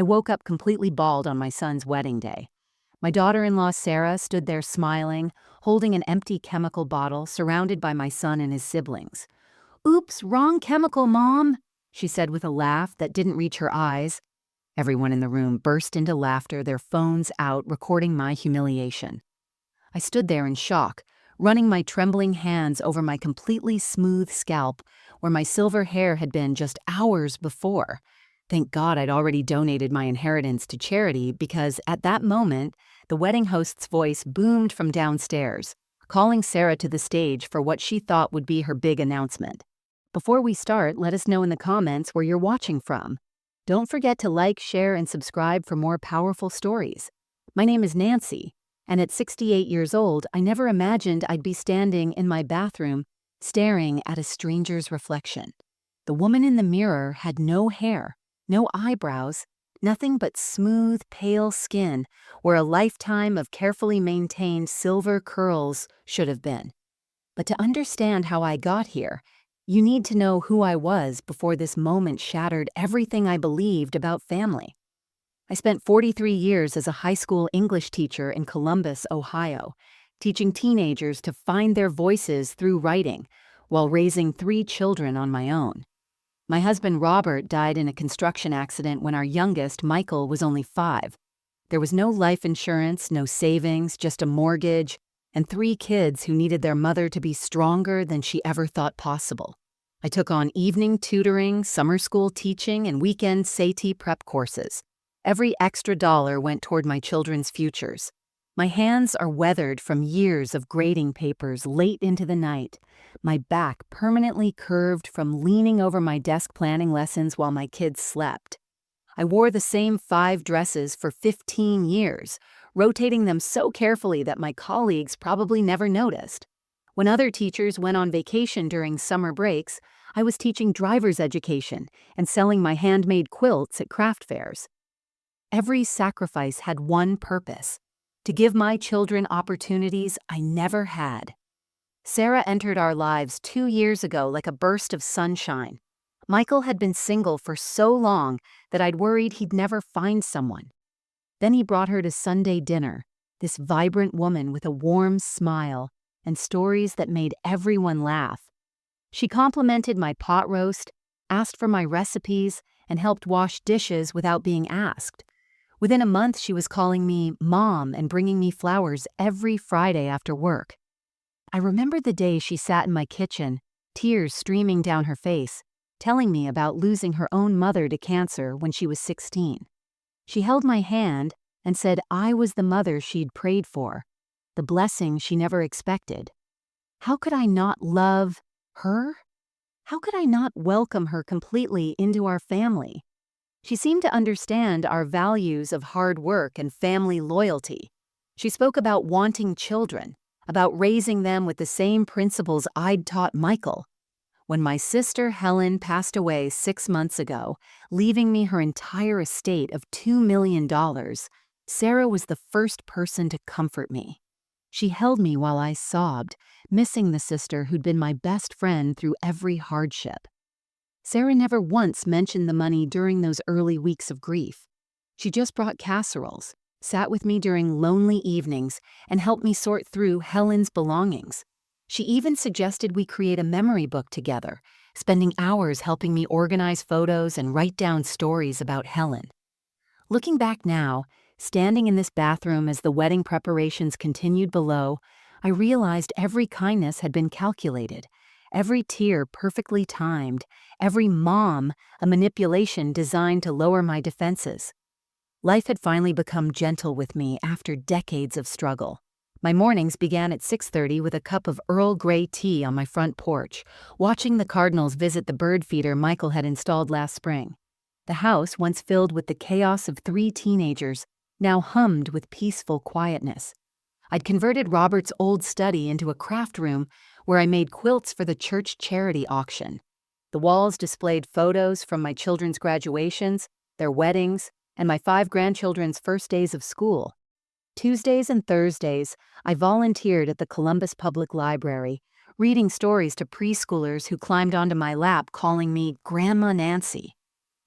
I woke up completely bald on my son's wedding day. My daughter-in-law Sarah stood there smiling, holding an empty chemical bottle surrounded by my son and his siblings. "Oops, wrong chemical, Mom," she said with a laugh that didn't reach her eyes. Everyone in the room burst into laughter, their phones out, recording my humiliation. I stood there in shock, running my trembling hands over my completely smooth scalp, where my silver hair had been just hours before. Thank God I'd already donated my inheritance to charity because at that moment, the wedding host's voice boomed from downstairs, calling Sarah to the stage for what she thought would be her big announcement. Before we start, let us know in the comments where you're watching from. Don't forget to like, share, and subscribe for more powerful stories. My name is Nancy, and at 68 years old, I never imagined I'd be standing in my bathroom staring at a stranger's reflection. The woman in the mirror had no hair, no eyebrows, nothing but smooth, pale skin where a lifetime of carefully maintained silver curls should have been. But to understand how I got here, you need to know who I was before this moment shattered everything I believed about family. I spent 43 years as a high school English teacher in Columbus, Ohio, teaching teenagers to find their voices through writing while raising 3 children on my own. My husband Robert died in a construction accident when our youngest, Michael, was only 5. There was no life insurance, no savings, just a mortgage, and 3 kids who needed their mother to be stronger than she ever thought possible. I took on evening tutoring, summer school teaching, and weekend SAT prep courses. Every extra dollar went toward my children's futures. My hands are weathered from years of grading papers late into the night, my back permanently curved from leaning over my desk planning lessons while my kids slept. I wore the same 5 dresses for 15 years, rotating them so carefully that my colleagues probably never noticed. When other teachers went on vacation during summer breaks, I was teaching driver's education and selling my handmade quilts at craft fairs. Every sacrifice had one purpose: to give my children opportunities I never had. Sarah entered our lives 2 years ago like a burst of sunshine. Michael had been single for so long that I'd worried he'd never find someone. Then he brought her to Sunday dinner, this vibrant woman with a warm smile and stories that made everyone laugh. She complimented my pot roast, asked for my recipes, and helped wash dishes without being asked. Within a month, she was calling me Mom and bringing me flowers every Friday after work. I remember the day she sat in my kitchen, tears streaming down her face, telling me about losing her own mother to cancer when she was 16. She held my hand and said I was the mother she'd prayed for, the blessing she never expected. How could I not love her? How could I not welcome her completely into our family? She seemed to understand our values of hard work and family loyalty. She spoke about wanting children, about raising them with the same principles I'd taught Michael. When my sister Helen passed away 6 months ago, leaving me her entire estate of $2 million, Sarah was the first person to comfort me. She held me while I sobbed, missing the sister who'd been my best friend through every hardship. Sarah never once mentioned the money during those early weeks of grief. She just brought casseroles, sat with me during lonely evenings, and helped me sort through Helen's belongings. She even suggested we create a memory book together, spending hours helping me organize photos and write down stories about Helen. Looking back now, standing in this bathroom as the wedding preparations continued below, I realized every kindness had been calculated, every tear perfectly timed, every mom a manipulation designed to lower my defenses. Life had finally become gentle with me after decades of struggle. My mornings began at 6:30 with a cup of Earl Grey tea on my front porch, watching the cardinals visit the bird feeder Michael had installed last spring. The house, once filled with the chaos of 3 teenagers, now hummed with peaceful quietness. I'd converted Robert's old study into a craft room where I made quilts for the church charity auction. The walls displayed photos from my children's graduations, their weddings, and my 5 grandchildren's first days of school. Tuesdays and Thursdays, I volunteered at the Columbus Public Library, reading stories to preschoolers who climbed onto my lap calling me Grandma Nancy.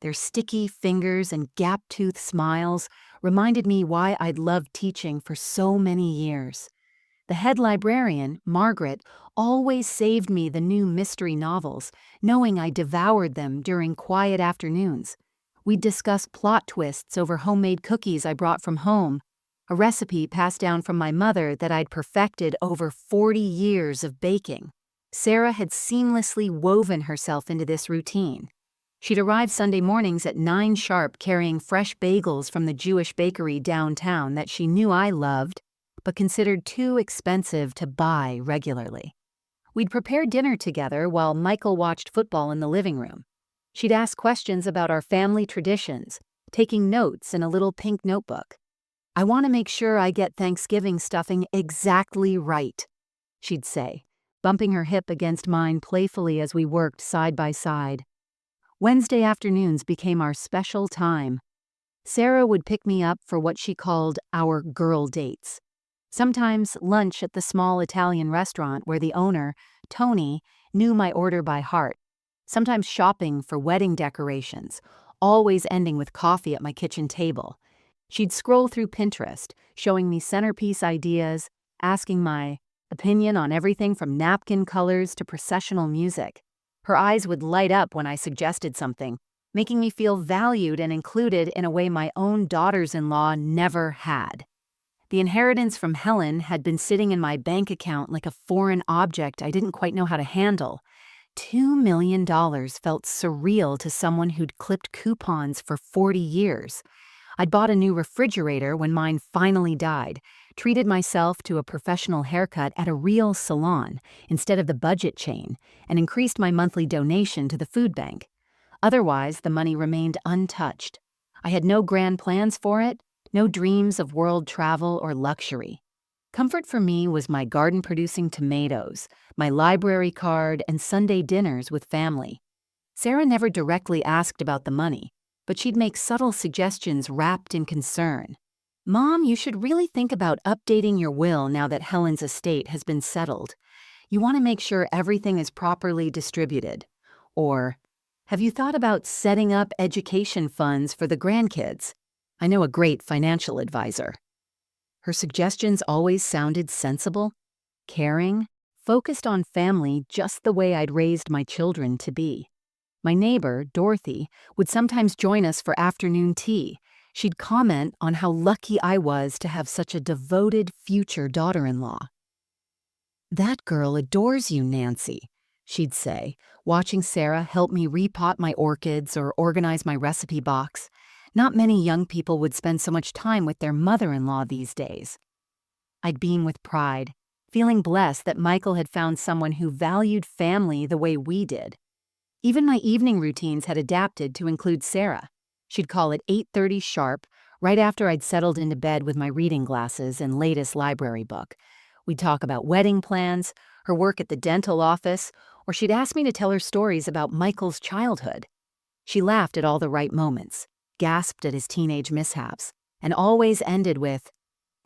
Their sticky fingers and gap-toothed smiles reminded me why I'd loved teaching for so many years. The head librarian, Margaret, always saved me the new mystery novels, knowing I devoured them during quiet afternoons. We'd discuss plot twists over homemade cookies I brought from home, a recipe passed down from my mother that I'd perfected over 40 years of baking. Sarah had seamlessly woven herself into this routine. She'd arrive Sunday mornings at 9 sharp carrying fresh bagels from the Jewish bakery downtown that she knew I loved, but considered too expensive to buy regularly. We'd prepare dinner together while Michael watched football in the living room. She'd ask questions about our family traditions, taking notes in a little pink notebook. "I want to make sure I get Thanksgiving stuffing exactly right," she'd say, bumping her hip against mine playfully as we worked side by side. Wednesday afternoons became our special time. Sarah would pick me up for what she called our girl dates. Sometimes lunch at the small Italian restaurant where the owner, Tony, knew my order by heart. Sometimes shopping for wedding decorations, always ending with coffee at my kitchen table. She'd scroll through Pinterest, showing me centerpiece ideas, asking my opinion on everything from napkin colors to processional music. Her eyes would light up when I suggested something, making me feel valued and included in a way my own daughters-in-law never had. The inheritance from Helen had been sitting in my bank account like a foreign object I didn't quite know how to handle. $2 million felt surreal to someone who'd clipped coupons for 40 years. I'd bought a new refrigerator when mine finally died, treated myself to a professional haircut at a real salon instead of the budget chain, and increased my monthly donation to the food bank. Otherwise, the money remained untouched. I had no grand plans for it, no dreams of world travel or luxury. Comfort for me was my garden-producing tomatoes, my library card, and Sunday dinners with family. Sarah never directly asked about the money, but she'd make subtle suggestions wrapped in concern. "Mom, you should really think about updating your will now that Helen's estate has been settled. You want to make sure everything is properly distributed." Or, "Have you thought about setting up education funds for the grandkids? I know a great financial advisor." Her suggestions always sounded sensible, caring, focused on family just the way I'd raised my children to be. My neighbor, Dorothy, would sometimes join us for afternoon tea. She'd comment on how lucky I was to have such a devoted future daughter-in-law. "That girl adores you, Nancy," she'd say, watching Sarah help me repot my orchids or organize my recipe box. Not many young people would spend so much time with their mother-in-law these days. I'd beam with pride, feeling blessed that Michael had found someone who valued family the way we did. Even my evening routines had adapted to include Sarah. She'd call at 8:30 sharp, right after I'd settled into bed with my reading glasses and latest library book. We'd talk about wedding plans, her work at the dental office, or she'd ask me to tell her stories about Michael's childhood. She laughed at all the right moments, gasped at his teenage mishaps, and always ended with,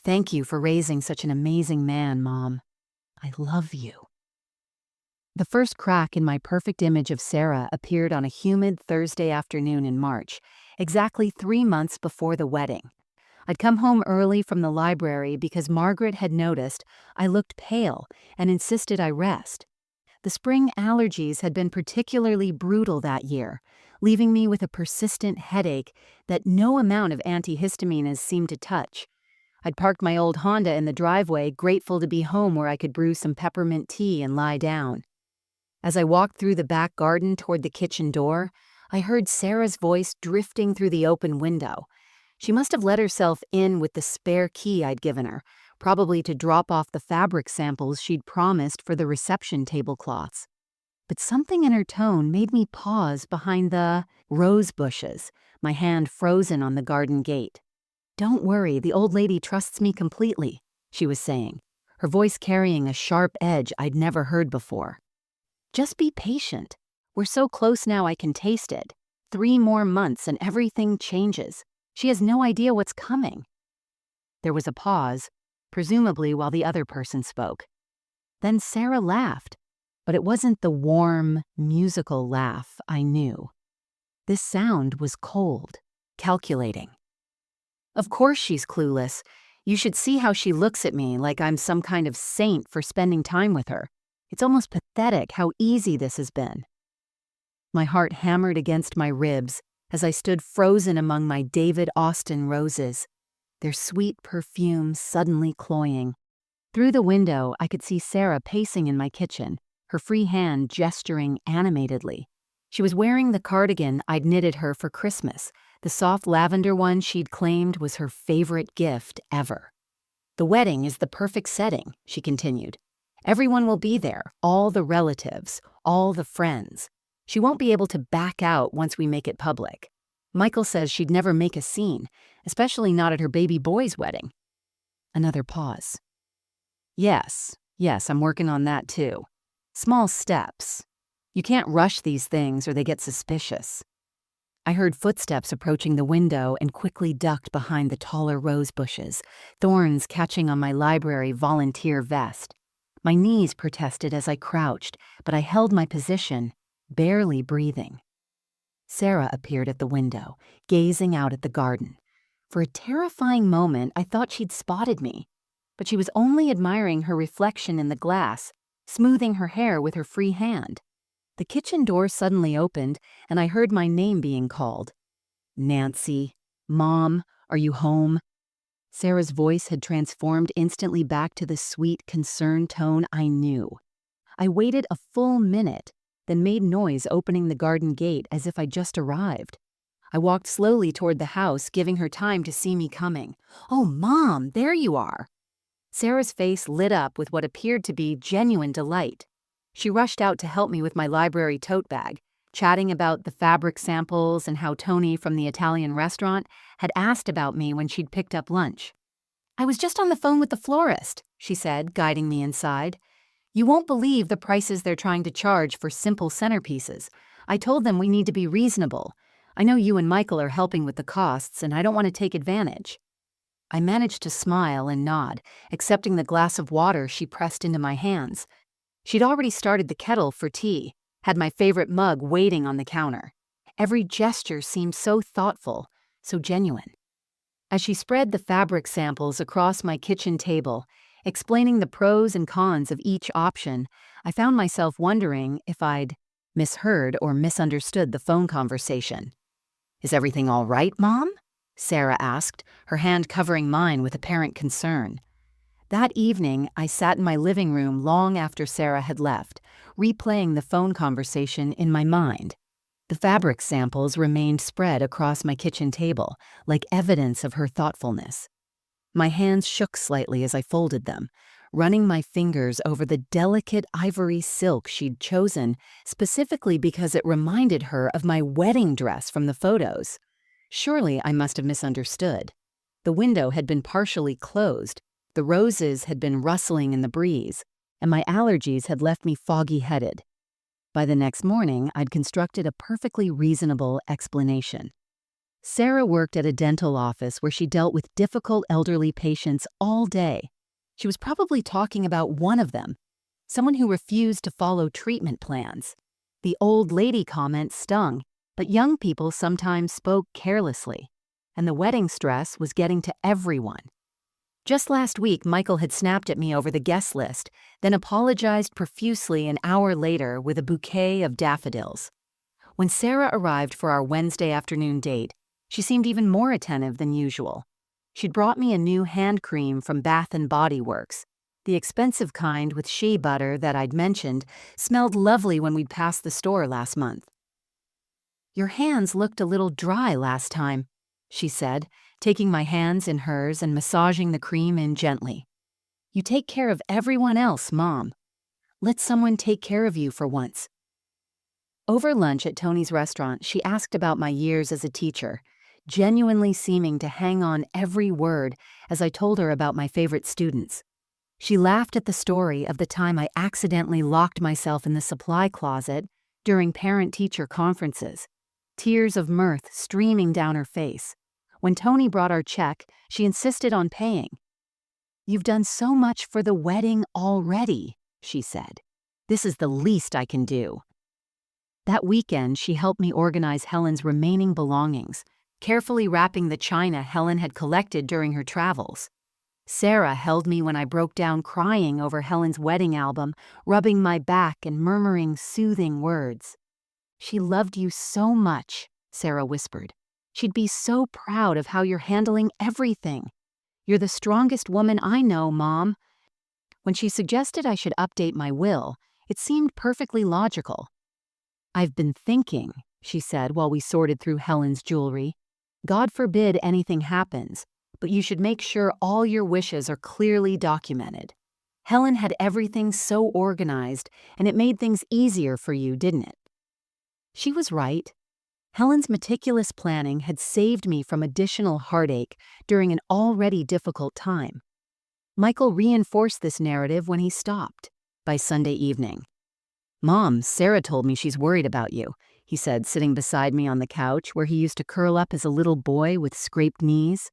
"Thank you for raising such an amazing man, Mom. I love you." The first crack in my perfect image of Sarah appeared on a humid Thursday afternoon in March, exactly 3 months before the wedding. I'd come home early from the library because Margaret had noticed I looked pale and insisted I rest. The spring allergies had been particularly brutal that year, leaving me with a persistent headache that no amount of antihistaminas seemed to touch. I'd parked my old Honda in the driveway, grateful to be home where I could brew some peppermint tea and lie down. As I walked through the back garden toward the kitchen door, I heard Sarah's voice drifting through the open window. She must have let herself in with the spare key I'd given her, probably to drop off the fabric samples she'd promised for the reception tablecloths. But something in her tone made me pause behind the rose bushes, my hand frozen on the garden gate. "Don't worry, the old lady trusts me completely," she was saying, her voice carrying a sharp edge I'd never heard before. "Just be patient. We're so close now I can taste it. 3 more months and everything changes. She has no idea what's coming." There was a pause, presumably while the other person spoke. Then Sarah laughed, but it wasn't the warm, musical laugh I knew. This sound was cold, calculating. Of course she's clueless. You should see how she looks at me like I'm some kind of saint for spending time with her. It's almost pathetic how easy this has been. My heart hammered against my ribs as I stood frozen among my David Austin roses, their sweet perfume suddenly cloying. Through the window, I could see Sarah pacing in my kitchen, her free hand gesturing animatedly. She was wearing the cardigan I'd knitted her for Christmas, the soft lavender one she'd claimed was her favorite gift ever. "The wedding is the perfect setting," she continued. "Everyone will be there, all the relatives, all the friends. She won't be able to back out once we make it public. Michael says she'd never make a scene, especially not at her baby boy's wedding." Another pause. Yes, I'm working on that too. Small steps. You can't rush these things or they get suspicious. I heard footsteps approaching the window and quickly ducked behind the taller rose bushes, thorns catching on my library volunteer vest. My knees protested as I crouched, but I held my position, barely breathing. Sarah appeared at the window, gazing out at the garden. For a terrifying moment, I thought she'd spotted me, but she was only admiring her reflection in the glass, smoothing her hair with her free hand. The kitchen door suddenly opened, and I heard my name being called. "Nancy, Mom, are you home?" Sarah's voice had transformed instantly back to the sweet, concerned tone I knew. I waited a full minute, then made noise opening the garden gate as if I'd just arrived. I walked slowly toward the house, giving her time to see me coming. "Oh, Mom, there you are." Sarah's face lit up with what appeared to be genuine delight. She rushed out to help me with my library tote bag, chatting about the fabric samples and how Tony from the Italian restaurant had asked about me when she'd picked up lunch. "I was just on the phone with the florist," she said, guiding me inside. "You won't believe the prices they're trying to charge for simple centerpieces. I told them we need to be reasonable. I know you and Michael are helping with the costs, and I don't want to take advantage." I managed to smile and nod, accepting the glass of water she pressed into my hands. She'd already started the kettle for tea, had my favorite mug waiting on the counter. Every gesture seemed so thoughtful, so genuine. As she spread the fabric samples across my kitchen table, explaining the pros and cons of each option, I found myself wondering if I'd misheard or misunderstood the phone conversation. "Is everything all right, Mom?" Sarah asked, her hand covering mine with apparent concern. That evening, I sat in my living room long after Sarah had left, replaying the phone conversation in my mind. The fabric samples remained spread across my kitchen table, like evidence of her thoughtfulness. My hands shook slightly as I folded them, running my fingers over the delicate ivory silk she'd chosen, specifically because it reminded her of my wedding dress from the photos. Surely I must have misunderstood. The window had been partially closed, the roses had been rustling in the breeze, and my allergies had left me foggy-headed. By the next morning, I'd constructed a perfectly reasonable explanation. Sarah worked at a dental office where she dealt with difficult elderly patients all day. She was probably talking about one of them, someone who refused to follow treatment plans. The old lady comment stung, but young people sometimes spoke carelessly, and the wedding stress was getting to everyone. Just last week, Michael had snapped at me over the guest list, then apologized profusely an hour later with a bouquet of daffodils. When Sarah arrived for our Wednesday afternoon date, she seemed even more attentive than usual. She'd brought me a new hand cream from Bath & Body Works. The expensive kind with shea butter that I'd mentioned smelled lovely when we'd passed the store last month. "Your hands looked a little dry last time," she said, taking my hands in hers and massaging the cream in gently. "You take care of everyone else, Mom. Let someone take care of you for once." Over lunch at Tony's restaurant, she asked about my years as a teacher, genuinely seeming to hang on every word as I told her about my favorite students. She laughed at the story of the time I accidentally locked myself in the supply closet during parent-teacher conferences, tears of mirth streaming down her face. When Tony brought our check, she insisted on paying. "You've done so much for the wedding already," she said. "This is the least I can do." That weekend, she helped me organize Helen's remaining belongings, carefully wrapping the china Helen had collected during her travels. Sarah held me when I broke down crying over Helen's wedding album, rubbing my back and murmuring soothing words. "She loved you so much," Sarah whispered. "She'd be so proud of how you're handling everything. You're the strongest woman I know, Mom." When she suggested I should update my will, it seemed perfectly logical. "I've been thinking," she said while we sorted through Helen's jewelry. "God forbid anything happens, but you should make sure all your wishes are clearly documented. Helen had everything so organized, and it made things easier for you, didn't it?" She was right. Helen's meticulous planning had saved me from additional heartache during an already difficult time. Michael reinforced this narrative when he stopped. By Sunday evening, "Mom, Sarah told me she's worried about you," he said, sitting beside me on the couch where he used to curl up as a little boy with scraped knees.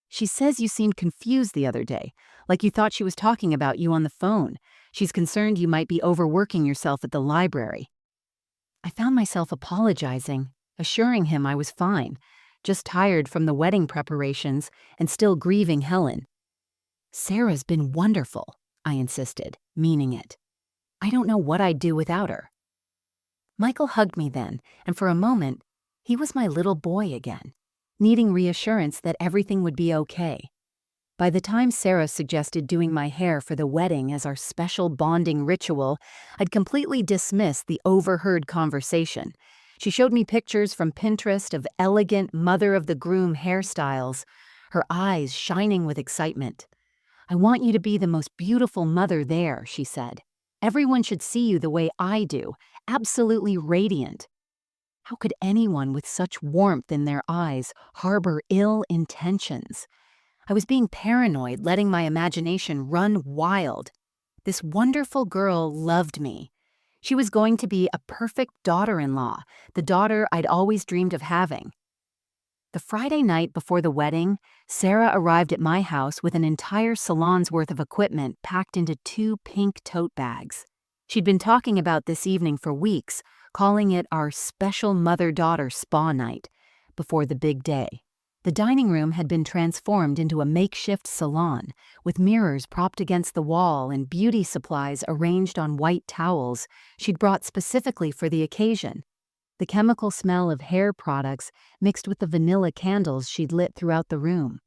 "She says you seemed confused the other day, like you thought she was talking about you on the phone. She's concerned you might be overworking yourself at the library." I found myself apologizing, assuring him I was fine, just tired from the wedding preparations and still grieving Helen. "Sarah's been wonderful," I insisted, meaning it. "I don't know what I'd do without her." Michael hugged me then, and for a moment, he was my little boy again, needing reassurance that everything would be okay. By the time Sarah suggested doing my hair for the wedding as our special bonding ritual, I'd completely dismissed the overheard conversation. She showed me pictures from Pinterest of elegant mother-of-the-groom hairstyles, her eyes shining with excitement. "I want you to be the most beautiful mother there," she said. "Everyone should see you the way I do, absolutely radiant." How could anyone with such warmth in their eyes harbor ill intentions? I was being paranoid, letting my imagination run wild. This wonderful girl loved me. She was going to be a perfect daughter-in-law, the daughter I'd always dreamed of having. The Friday night before the wedding, Sarah arrived at my house with an entire salon's worth of equipment packed into 2 pink tote bags. She'd been talking about this evening for weeks, calling it our special mother-daughter spa night, before the big day. The dining room had been transformed into a makeshift salon, with mirrors propped against the wall and beauty supplies arranged on white towels she'd brought specifically for the occasion. The chemical smell of hair products mixed with the vanilla candles she'd lit throughout the room.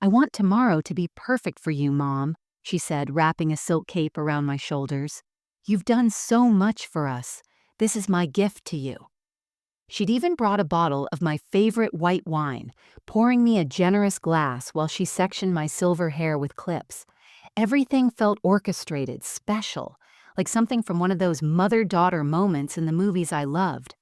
"I want tomorrow to be perfect for you, Mom," she said, wrapping a silk cape around my shoulders. "You've done so much for us. This is my gift to you." She'd even brought a bottle of my favorite white wine, pouring me a generous glass while she sectioned my silver hair with clips. Everything felt orchestrated, special, like something from one of those mother-daughter moments in the movies I loved.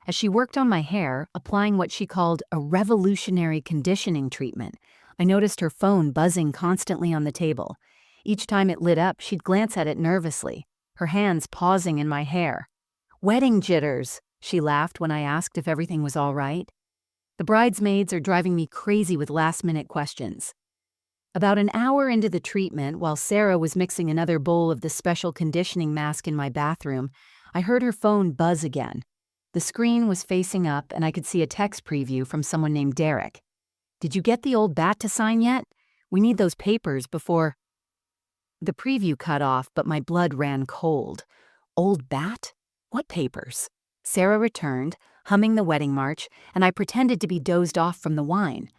As she worked on my hair, applying what she called a revolutionary conditioning treatment, I noticed her phone buzzing constantly on the table. Each time it lit up, she'd glance at it nervously, her hands pausing in my hair. "Wedding jitters," she laughed when I asked if everything was all right. "The bridesmaids are driving me crazy with last-minute questions." About an hour into the treatment, while Sarah was mixing another bowl of the special conditioning mask in my bathroom, I heard her phone buzz again. The screen was facing up, and I could see a text preview from someone named Derek. "Did you get the old bat to sign yet? We need those papers before—" The preview cut off, but my blood ran cold. Old bat? What papers? Sarah returned, humming the wedding march, and I pretended to be dozed off from the wine.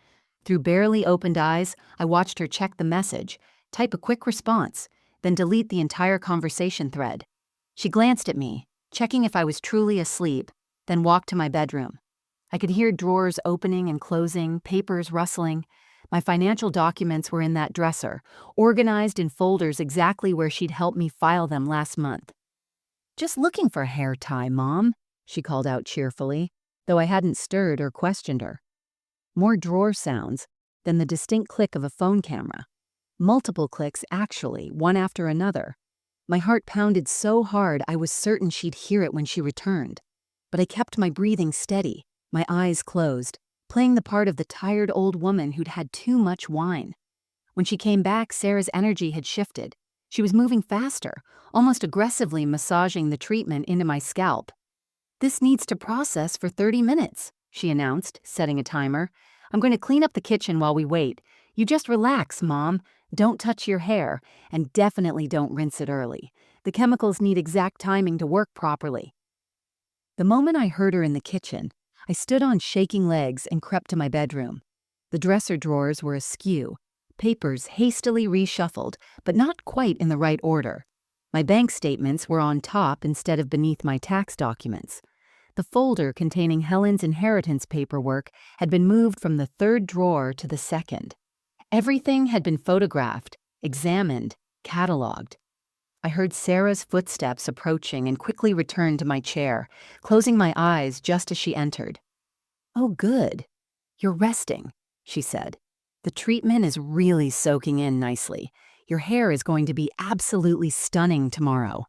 Through barely opened eyes, I watched her check the message, type a quick response, then delete the entire conversation thread. She glanced at me, checking if I was truly asleep, then walked to my bedroom. I could hear drawers opening and closing, papers rustling. My financial documents were in that dresser, organized in folders exactly where she'd helped me file them last month. "Just looking for a hair tie, Mom," she called out cheerfully, though I hadn't stirred or questioned her. More drawer sounds, then the distinct click of a phone camera. Multiple clicks, actually, one after another. My heart pounded so hard I was certain she'd hear it when she returned. But I kept my breathing steady, my eyes closed, playing the part of the tired old woman who'd had too much wine. When she came back, Sarah's energy had shifted. She was moving faster, almost aggressively massaging the treatment into my scalp. This needs to process for 30 minutes, she announced, setting a timer. I'm going to clean up the kitchen while we wait. You just relax, Mom. Don't touch your hair, and definitely don't rinse it early. The chemicals need exact timing to work properly. The moment I heard her in the kitchen, I stood on shaking legs and crept to my bedroom. The dresser drawers were askew, papers hastily reshuffled, but not quite in the right order. My bank statements were on top instead of beneath my tax documents. The folder containing Helen's inheritance paperwork had been moved from the third drawer to the second. Everything had been photographed, examined, cataloged. I heard Sarah's footsteps approaching and quickly returned to my chair, closing my eyes just as she entered. "Oh, good. You're resting," she said. "The treatment is really soaking in nicely. Your hair is going to be absolutely stunning tomorrow."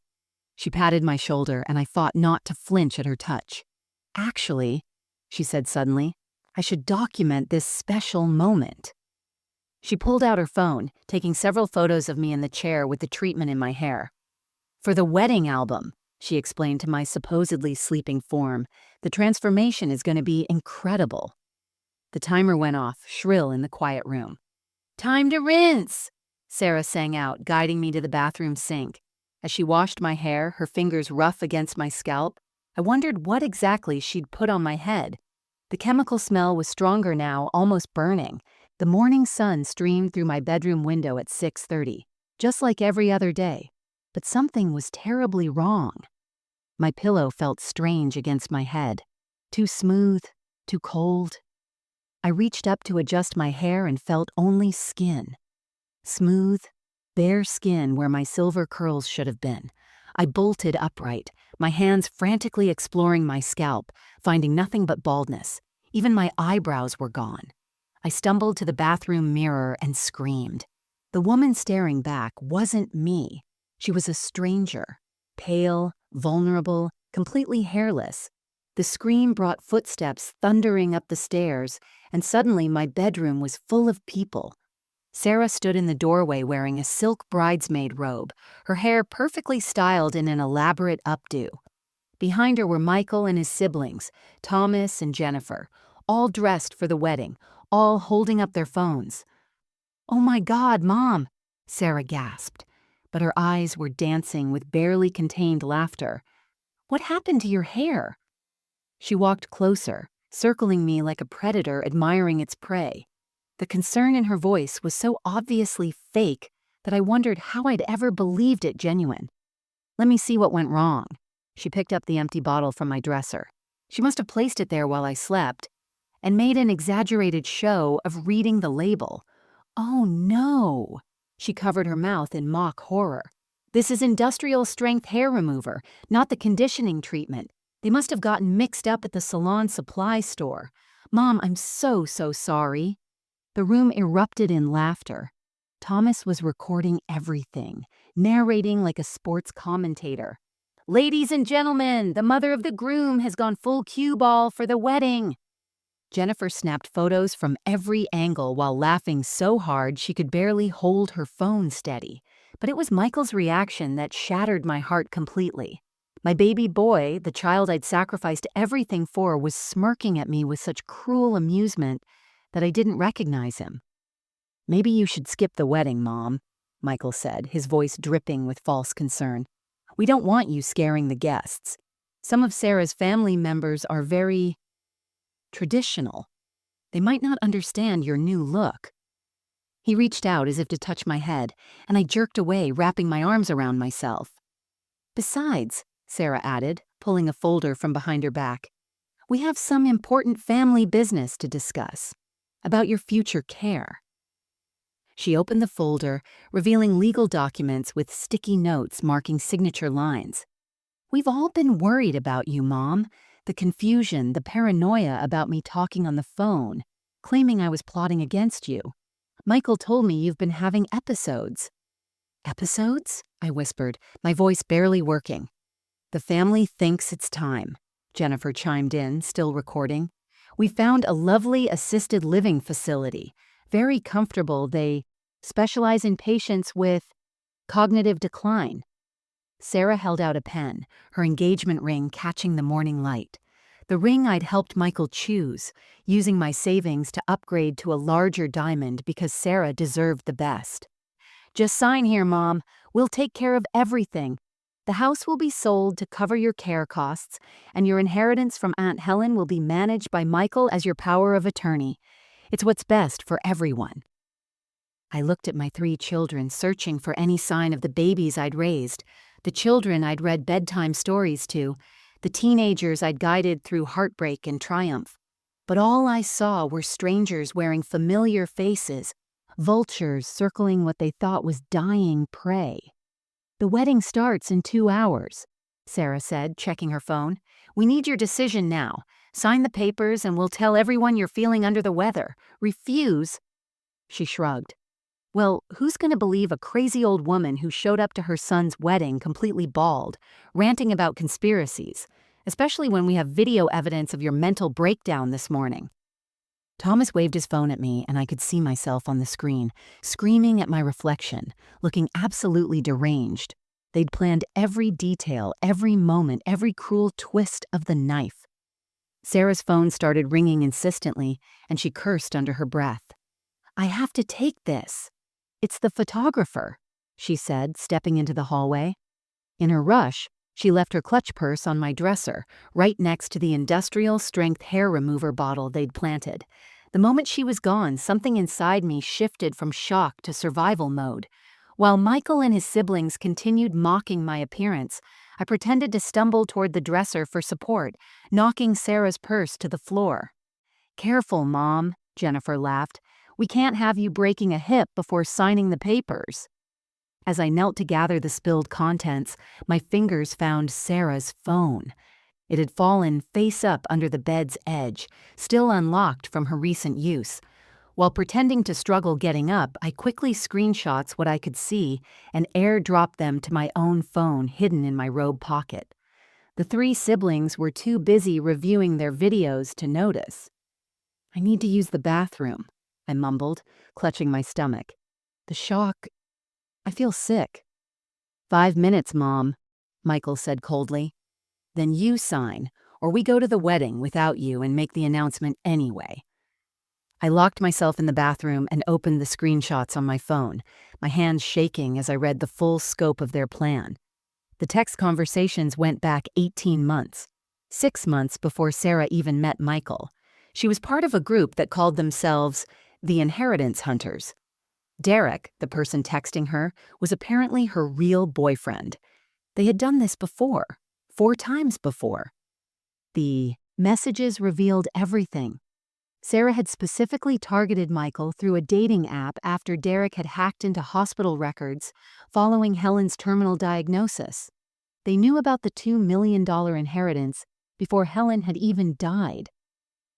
She patted my shoulder, and I fought not to flinch at her touch. "Actually," she said suddenly, "I should document this special moment." She pulled out her phone, taking several photos of me in the chair with the treatment in my hair. "For the wedding album," she explained to my supposedly sleeping form, "the transformation is going to be incredible." The timer went off, shrill in the quiet room. "Time to rinse," Sarah sang out, guiding me to the bathroom sink. As she washed my hair, her fingers rough against my scalp, I wondered what exactly she'd put on my head. The chemical smell was stronger now, almost burning. The morning sun streamed through my bedroom window at 6:30, just like every other day. But something was terribly wrong. My pillow felt strange against my head. Too smooth, too cold. I reached up to adjust my hair and felt only skin. Smooth, bare skin where my silver curls should have been. I bolted upright, my hands frantically exploring my scalp, finding nothing but baldness. Even my eyebrows were gone. I stumbled to the bathroom mirror and screamed. The woman staring back wasn't me. She was a stranger, pale, vulnerable, completely hairless. The scream brought footsteps thundering up the stairs, and suddenly my bedroom was full of people. Sarah stood in the doorway wearing a silk bridesmaid robe, her hair perfectly styled in an elaborate updo. Behind her were Michael and his siblings, Thomas and Jennifer, all dressed for the wedding, all holding up their phones. "Oh my God, Mom," Sarah gasped, but her eyes were dancing with barely contained laughter. "What happened to your hair?" She walked closer, circling me like a predator admiring its prey. The concern in her voice was so obviously fake that I wondered how I'd ever believed it genuine. "Let me see what went wrong." She picked up the empty bottle from my dresser. She must have placed it there while I slept, and made an exaggerated show of reading the label. "Oh no!" She covered her mouth in mock horror. "This is industrial strength hair remover, not the conditioning treatment. They must have gotten mixed up at the salon supply store. Mom, I'm so sorry." The room erupted in laughter. Thomas was recording everything, narrating like a sports commentator. "Ladies and gentlemen, the mother of the groom has gone full cue ball for the wedding." Jennifer snapped photos from every angle while laughing so hard she could barely hold her phone steady. But it was Michael's reaction that shattered my heart completely. My baby boy, the child I'd sacrificed everything for, was smirking at me with such cruel amusement that I didn't recognize him. "Maybe you should skip the wedding, Mom," Michael said, his voice dripping with false concern. "We don't want you scaring the guests. Some of Sarah's family members are very traditional. They might not understand your new look." He reached out as if to touch my head, and I jerked away, wrapping my arms around myself. "Besides," Sarah added, pulling a folder from behind her back, "we have some important family business to discuss, about your future care." She opened the folder, revealing legal documents with sticky notes marking signature lines. "We've all been worried about you, Mom. The confusion, the paranoia about me talking on the phone, claiming I was plotting against you. Michael told me you've been having episodes." "Episodes?" I whispered, my voice barely working. "The family thinks it's time," Jennifer chimed in, still recording. "We found a lovely assisted living facility. Very comfortable. They specialize in patients with cognitive decline." Sarah held out a pen, her engagement ring catching the morning light. The ring I'd helped Michael choose, using my savings to upgrade to a larger diamond because Sarah deserved the best. Just sign here, Mom. We'll take care of everything. The house will be sold to cover your care costs, and your inheritance from Aunt Helen will be managed by Michael as your power of attorney. It's what's best for everyone. I looked at my 3 children, searching for any sign of the babies I'd raised, the children I'd read bedtime stories to, the teenagers I'd guided through heartbreak and triumph. But all I saw were strangers wearing familiar faces, vultures circling what they thought was dying prey. "The wedding starts in 2 hours," Sarah said, checking her phone. "We need your decision now. Sign the papers and we'll tell everyone you're feeling under the weather. Refuse." She shrugged. "Well, who's going to believe a crazy old woman who showed up to her son's wedding completely bald, ranting about conspiracies, especially when we have video evidence of your mental breakdown this morning?" Thomas waved his phone at me, and I could see myself on the screen, screaming at my reflection, looking absolutely deranged. They'd planned every detail, every moment, every cruel twist of the knife. Sarah's phone started ringing insistently, and she cursed under her breath. "I have to take this. It's the photographer," she said, stepping into the hallway. In her rush, she left her clutch purse on my dresser, right next to the industrial-strength hair remover bottle they'd planted. The moment she was gone, something inside me shifted from shock to survival mode. While Michael and his siblings continued mocking my appearance, I pretended to stumble toward the dresser for support, knocking Sarah's purse to the floor. "Careful, Mom," Jennifer laughed. "We can't have you breaking a hip before signing the papers." As I knelt to gather the spilled contents, my fingers found Sarah's phone. It had fallen face up under the bed's edge, still unlocked from her recent use. While pretending to struggle getting up, I quickly screenshots what I could see and airdropped them to my own phone hidden in my robe pocket. The 3 siblings were too busy reviewing their videos to notice. "I need to use the bathroom," I mumbled, clutching my stomach. The shock. I feel sick. "5 minutes, Mom," Michael said coldly. "Then you sign, or we go to the wedding without you and make the announcement anyway." I locked myself in the bathroom and opened the screenshots on my phone, my hands shaking as I read the full scope of their plan. The text conversations went back 18 months, 6 months before Sarah even met Michael. She was part of a group that called themselves the Inheritance Hunters. Derek, the person texting her, was apparently her real boyfriend. They had done this before, 4 times before. The messages revealed everything. Sarah had specifically targeted Michael through a dating app after Derek had hacked into hospital records following Helen's terminal diagnosis. They knew about the $2 million inheritance before Helen had even died.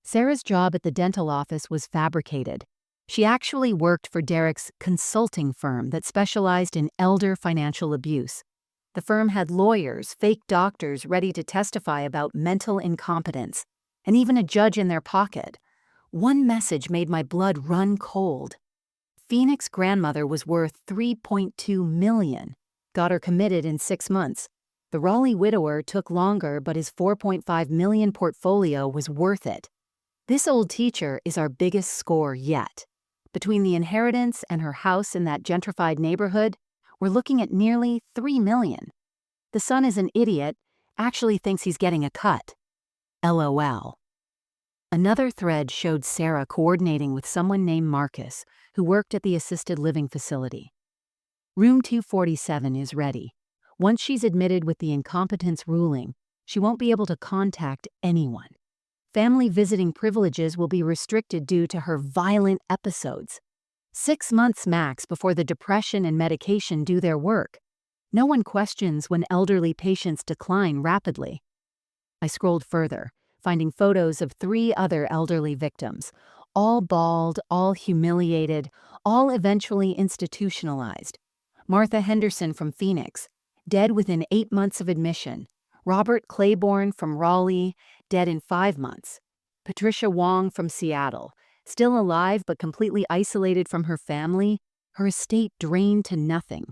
Sarah's job at the dental office was fabricated. She actually worked for Derek's consulting firm that specialized in elder financial abuse. The firm had lawyers, fake doctors ready to testify about mental incompetence, and even a judge in their pocket. One message made my blood run cold. Phoenix's grandmother was worth $3.2 million. Got her committed in 6 months. The Raleigh widower took longer, but his $4.5 million portfolio was worth it. This old teacher is our biggest score yet. Between the inheritance and her house in that gentrified neighborhood, we're looking at nearly $3 million. The son is an idiot, actually thinks he's getting a cut. LOL. Another thread showed Sarah coordinating with someone named Marcus, who worked at the assisted living facility. "Room 247 is ready. Once she's admitted with the incompetence ruling, she won't be able to contact anyone. Family visiting privileges will be restricted due to her violent episodes. 6 months max before the depression and medication do their work. No one questions when elderly patients decline rapidly." I scrolled further, finding photos of 3 other elderly victims, all bald, all humiliated, all eventually institutionalized. Martha Henderson from Phoenix, dead within 8 months of admission. Robert Claiborne from Raleigh, dead in 5 months. Patricia Wong from Seattle, still alive but completely isolated from her family, her estate drained to nothing.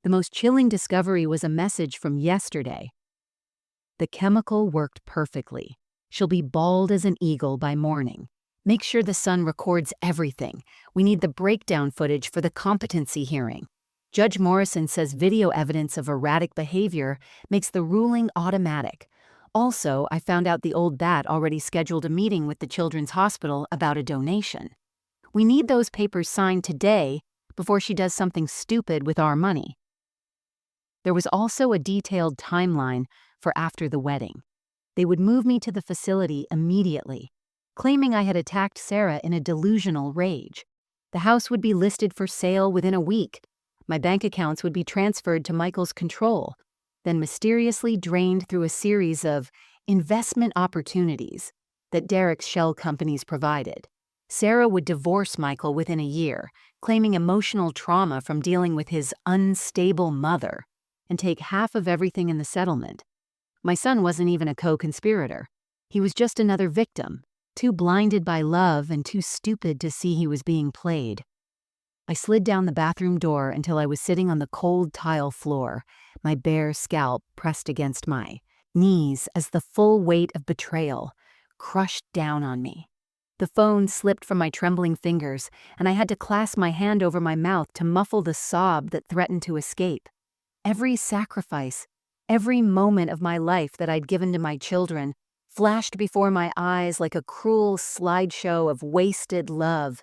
The most chilling discovery was a message from yesterday. The chemical worked perfectly. She'll be bald as an eagle by morning. Make sure the son records everything. We need the breakdown footage for the competency hearing. Judge Morrison says video evidence of erratic behavior makes the ruling automatic. Also, I found out the old bat already scheduled a meeting with the Children's Hospital about a donation. We need those papers signed today before she does something stupid with our money. There was also a detailed timeline for after the wedding. They would move me to the facility immediately, claiming I had attacked Sarah in a delusional rage. The house would be listed for sale within a week. My bank accounts would be transferred to Michael's control, then mysteriously drained through a series of investment opportunities that Derek's shell companies provided. Sarah would divorce Michael within a year, claiming emotional trauma from dealing with his unstable mother, and take half of everything in the settlement. My son wasn't even a co-conspirator. He was just another victim, too blinded by love and too stupid to see he was being played. I slid down the bathroom door until I was sitting on the cold tile floor, my bare scalp pressed against my knees as the full weight of betrayal crushed down on me. The phone slipped from my trembling fingers, and I had to clasp my hand over my mouth to muffle the sob that threatened to escape. Every sacrifice, every moment of my life that I'd given to my children flashed before my eyes like a cruel slideshow of wasted love.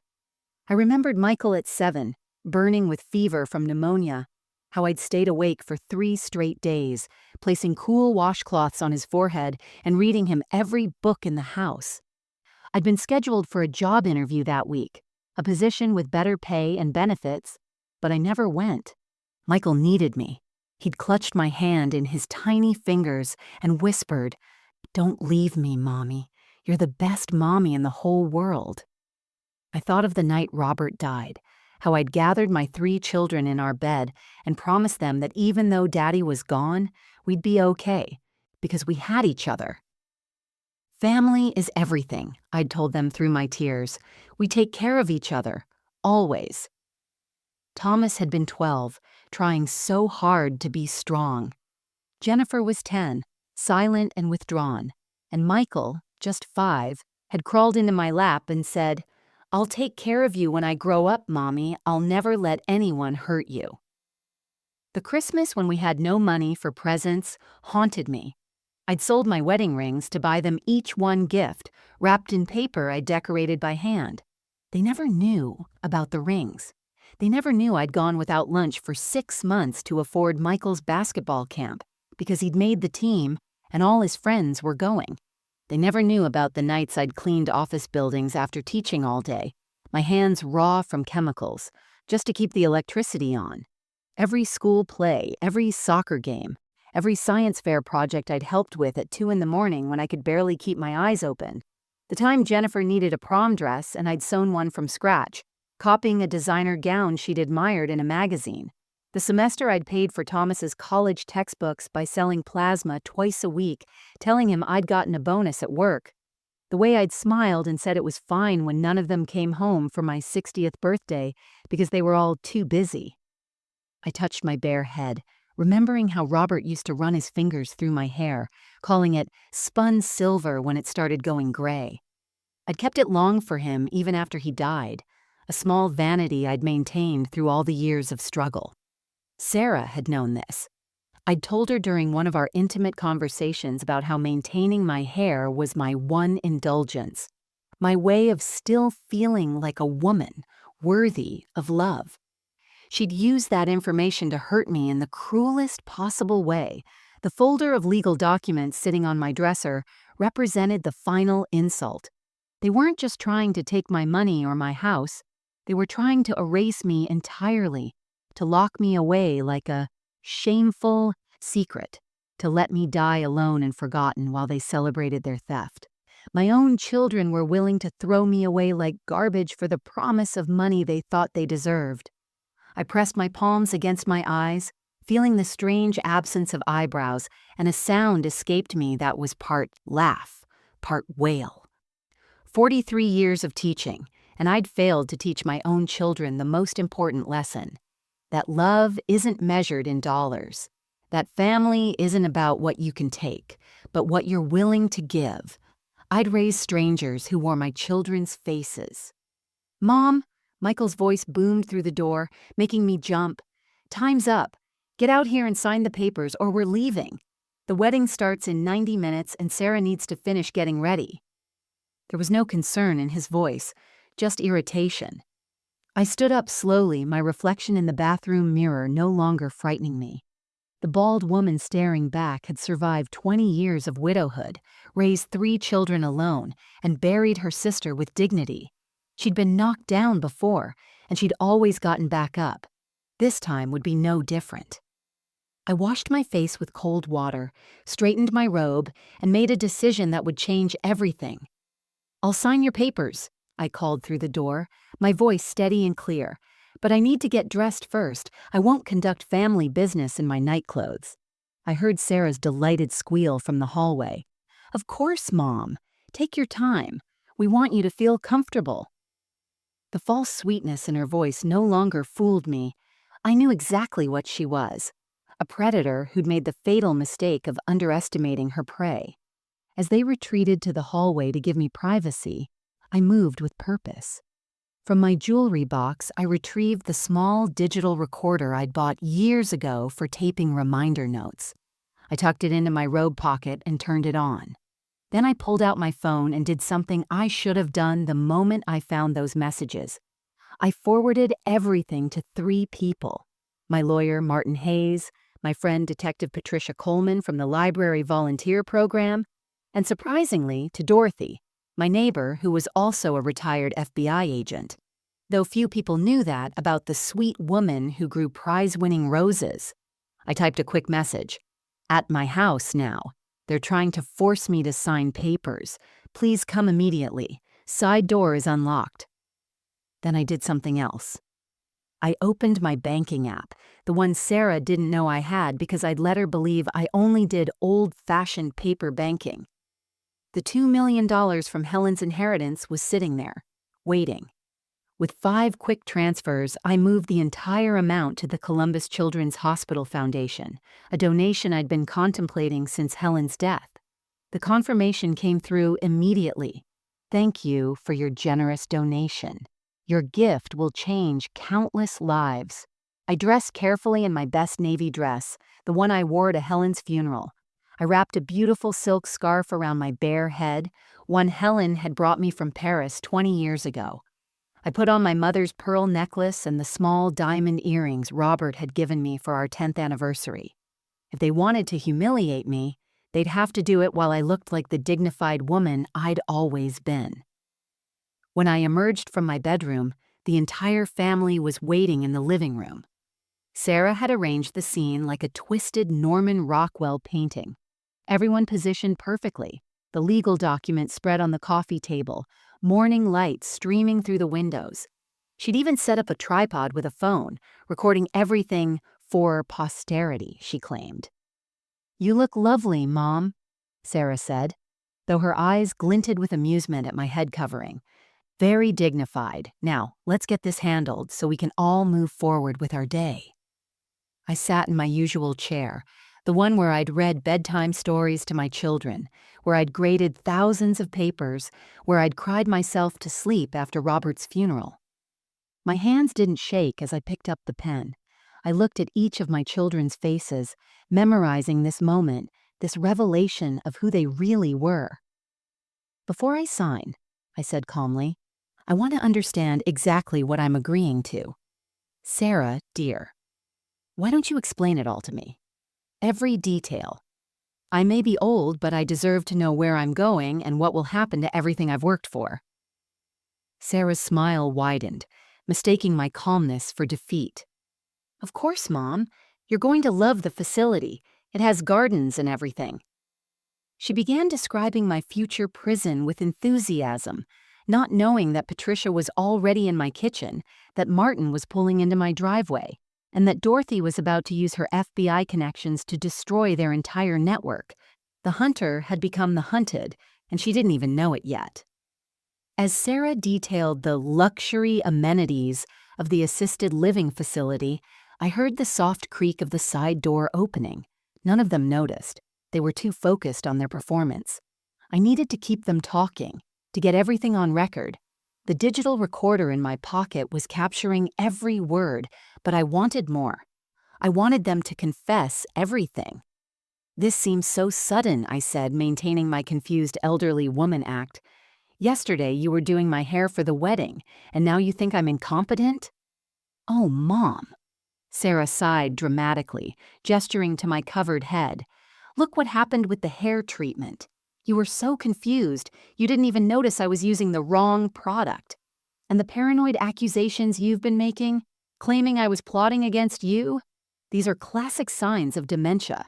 I remembered Michael at 7, burning with fever from pneumonia, how I'd stayed awake for 3 straight days, placing cool washcloths on his forehead and reading him every book in the house. I'd been scheduled for a job interview that week, a position with better pay and benefits, but I never went. Michael needed me. He'd clutched my hand in his tiny fingers and whispered, "Don't leave me, Mommy. You're the best mommy in the whole world." I thought of the night Robert died, how I'd gathered my 3 children in our bed and promised them that even though Daddy was gone, we'd be okay, because we had each other. Family is everything, I'd told them through my tears. We take care of each other, always. Thomas had been 12, trying so hard to be strong. Jennifer was 10, silent and withdrawn, and Michael, just 5, had crawled into my lap and said, "I'll take care of you when I grow up, Mommy. I'll never let anyone hurt you." The Christmas when we had no money for presents haunted me. I'd sold my wedding rings to buy them each one gift, wrapped in paper I decorated by hand. They never knew about the rings. They never knew I'd gone without lunch for 6 months to afford Michael's basketball camp, because he'd made the team and all his friends were going. They never knew about the nights I'd cleaned office buildings after teaching all day, my hands raw from chemicals, just to keep the electricity on. Every school play, every soccer game, every science fair project I'd helped with at 2 in the morning when I could barely keep my eyes open. The time Jennifer needed a prom dress and I'd sewn one from scratch, copying a designer gown she'd admired in a magazine. The semester I'd paid for Thomas's college textbooks by selling plasma twice a week, telling him I'd gotten a bonus at work. The way I'd smiled and said it was fine when none of them came home for my 60th birthday because they were all too busy. I touched my bare head, remembering how Robert used to run his fingers through my hair, calling it spun silver when it started going gray. I'd kept it long for him even after he died, a small vanity I'd maintained through all the years of struggle. Sarah had known this. I'd told her during one of our intimate conversations about how maintaining my hair was my one indulgence, my way of still feeling like a woman, worthy of love. She'd used that information to hurt me in the cruelest possible way. The folder of legal documents sitting on my dresser represented the final insult. They weren't just trying to take my money or my house. They were trying to erase me entirely, to lock me away like a shameful secret, to let me die alone and forgotten while they celebrated their theft. My own children were willing to throw me away like garbage for the promise of money they thought they deserved. I pressed my palms against my eyes, feeling the strange absence of eyebrows, and a sound escaped me that was part laugh, part wail. 43 years of teaching, and I'd failed to teach my own children the most important lesson. that love isn't measured in dollars, that family isn't about what you can take, but what you're willing to give. I'd raise strangers who wore my children's faces. Mom, Michael's voice boomed through the door, making me jump. Time's up. Get out here and sign the papers or we're leaving. The wedding starts in 90 minutes and Sarah needs to finish getting ready. There was no concern in his voice, just irritation. I stood up slowly, my reflection in the bathroom mirror no longer frightening me. The bald woman staring back had survived 20 years of widowhood, raised 3 children alone, and buried her sister with dignity. She'd been knocked down before, and she'd always gotten back up. This time would be no different. I washed my face with cold water, straightened my robe, and made a decision that would change everything. "I'll sign your papers," I called through the door, my voice steady and clear. "But I need to get dressed first. I won't conduct family business in my nightclothes." I heard Sarah's delighted squeal from the hallway. "Of course, Mom. Take your time. We want you to feel comfortable." The false sweetness in her voice no longer fooled me. I knew exactly what she was, a predator who'd made the fatal mistake of underestimating her prey. As they retreated to the hallway to give me privacy, I moved with purpose. From my jewelry box, I retrieved the small digital recorder I'd bought years ago for taping reminder notes. I tucked it into my robe pocket and turned it on. Then I pulled out my phone and did something I should have done the moment I found those messages. I forwarded everything to 3 people: my lawyer, Martin Hayes, my friend, Detective Patricia Coleman from the library volunteer program, and surprisingly, to Dorothy, my neighbor who was also a retired FBI agent. Though few people knew that about the sweet woman who grew prize-winning roses. I typed a quick message. "At my house now. They're trying to force me to sign papers. Please come immediately. Side door is unlocked." Then I did something else. I opened my banking app, the one Sarah didn't know I had because I'd let her believe I only did old-fashioned paper banking. The $2 million from Helen's inheritance was sitting there, waiting. With 5 quick transfers, I moved the entire amount to the Columbus Children's Hospital Foundation, a donation I'd been contemplating since Helen's death. The confirmation came through immediately. "Thank you for your generous donation. Your gift will change countless lives." I dressed carefully in my best navy dress, the one I wore to Helen's funeral. I wrapped a beautiful silk scarf around my bare head, one Helen had brought me from Paris 20 years ago. I put on my mother's pearl necklace and the small diamond earrings Robert had given me for our 10th anniversary. If they wanted to humiliate me, they'd have to do it while I looked like the dignified woman I'd always been. When I emerged from my bedroom, the entire family was waiting in the living room. Sarah had arranged the scene like a twisted Norman Rockwell painting. Everyone positioned perfectly, the legal documents spread on the coffee table, morning lights streaming through the windows. She'd even set up a tripod with a phone, recording everything for posterity, she claimed. "You look lovely, Mom," Sarah said, though her eyes glinted with amusement at my head covering. "Very dignified. Now, let's get this handled so we can all move forward with our day." I sat in my usual chair, the one where I'd read bedtime stories to my children, where I'd graded thousands of papers, where I'd cried myself to sleep after Robert's funeral. My hands didn't shake as I picked up the pen. I looked at each of my children's faces, memorizing this moment, this revelation of who they really were. "Before I sign," I said calmly, "I want to understand exactly what I'm agreeing to. Sarah, dear, why don't you explain it all to me? Every detail. I may be old, but I deserve to know where I'm going and what will happen to everything I've worked for." Sarah's smile widened, mistaking my calmness for defeat. "Of course, Mom. You're going to love the facility. It has gardens and everything." She began describing my future prison with enthusiasm, not knowing that Patricia was already in my kitchen, that Martin was pulling into my driveway, and that Dorothy was about to use her FBI connections to destroy their entire network. The hunter had become the hunted, and she didn't even know it yet. As Sarah detailed the luxury amenities of the assisted living facility, I heard the soft creak of the side door opening. None of them noticed. They were too focused on their performance. I needed to keep them talking, to get everything on record. The digital recorder in my pocket was capturing every word, but I wanted more. I wanted them to confess everything. "This seems so sudden," I said, maintaining my confused elderly woman act. "Yesterday you were doing my hair for the wedding, and now you think I'm incompetent?" "Oh, Mom." Sarah sighed dramatically, gesturing to my covered head. "Look what happened with the hair treatment. You were so confused, you didn't even notice I was using the wrong product. And the paranoid accusations you've been making, claiming I was plotting against you, these are classic signs of dementia."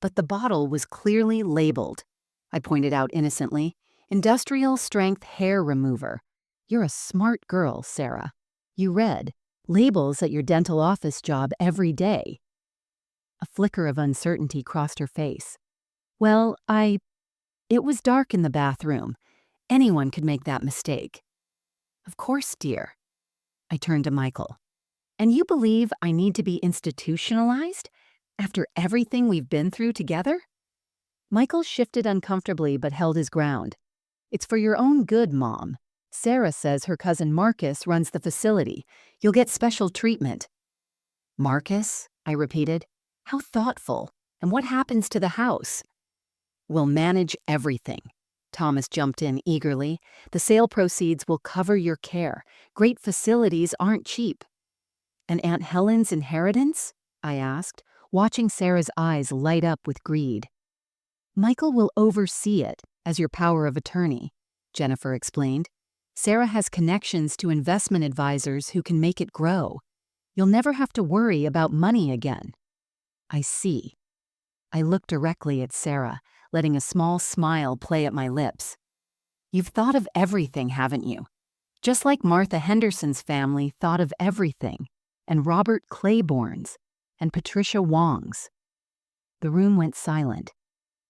"But the bottle was clearly labeled," I pointed out innocently. "Industrial strength hair remover. You're a smart girl, Sarah. You read labels at your dental office job every day." A flicker of uncertainty crossed her face. "Well, it was dark in the bathroom. Anyone could make that mistake." "Of course, dear." I turned to Michael. "And you believe I need to be institutionalized after everything we've been through together?" Michael shifted uncomfortably but held his ground. "It's for your own good, Mom. Sarah says her cousin Marcus runs the facility. You'll get special treatment." "Marcus?" I repeated. "How thoughtful. And what happens to the house?" "We'll manage everything." Thomas jumped in eagerly. "The sale proceeds will cover your care. Great facilities aren't cheap." "And Aunt Helen's inheritance?" I asked, watching Sarah's eyes light up with greed. "Michael will oversee it as your power of attorney," Jennifer explained. "Sarah has connections to investment advisors who can make it grow. You'll never have to worry about money again." "I see." I looked directly at Sarah, letting a small smile play at my lips. "You've thought of everything, haven't you? Just like Martha Henderson's family thought of everything, and Robert Claiborne's, and Patricia Wong's." The room went silent.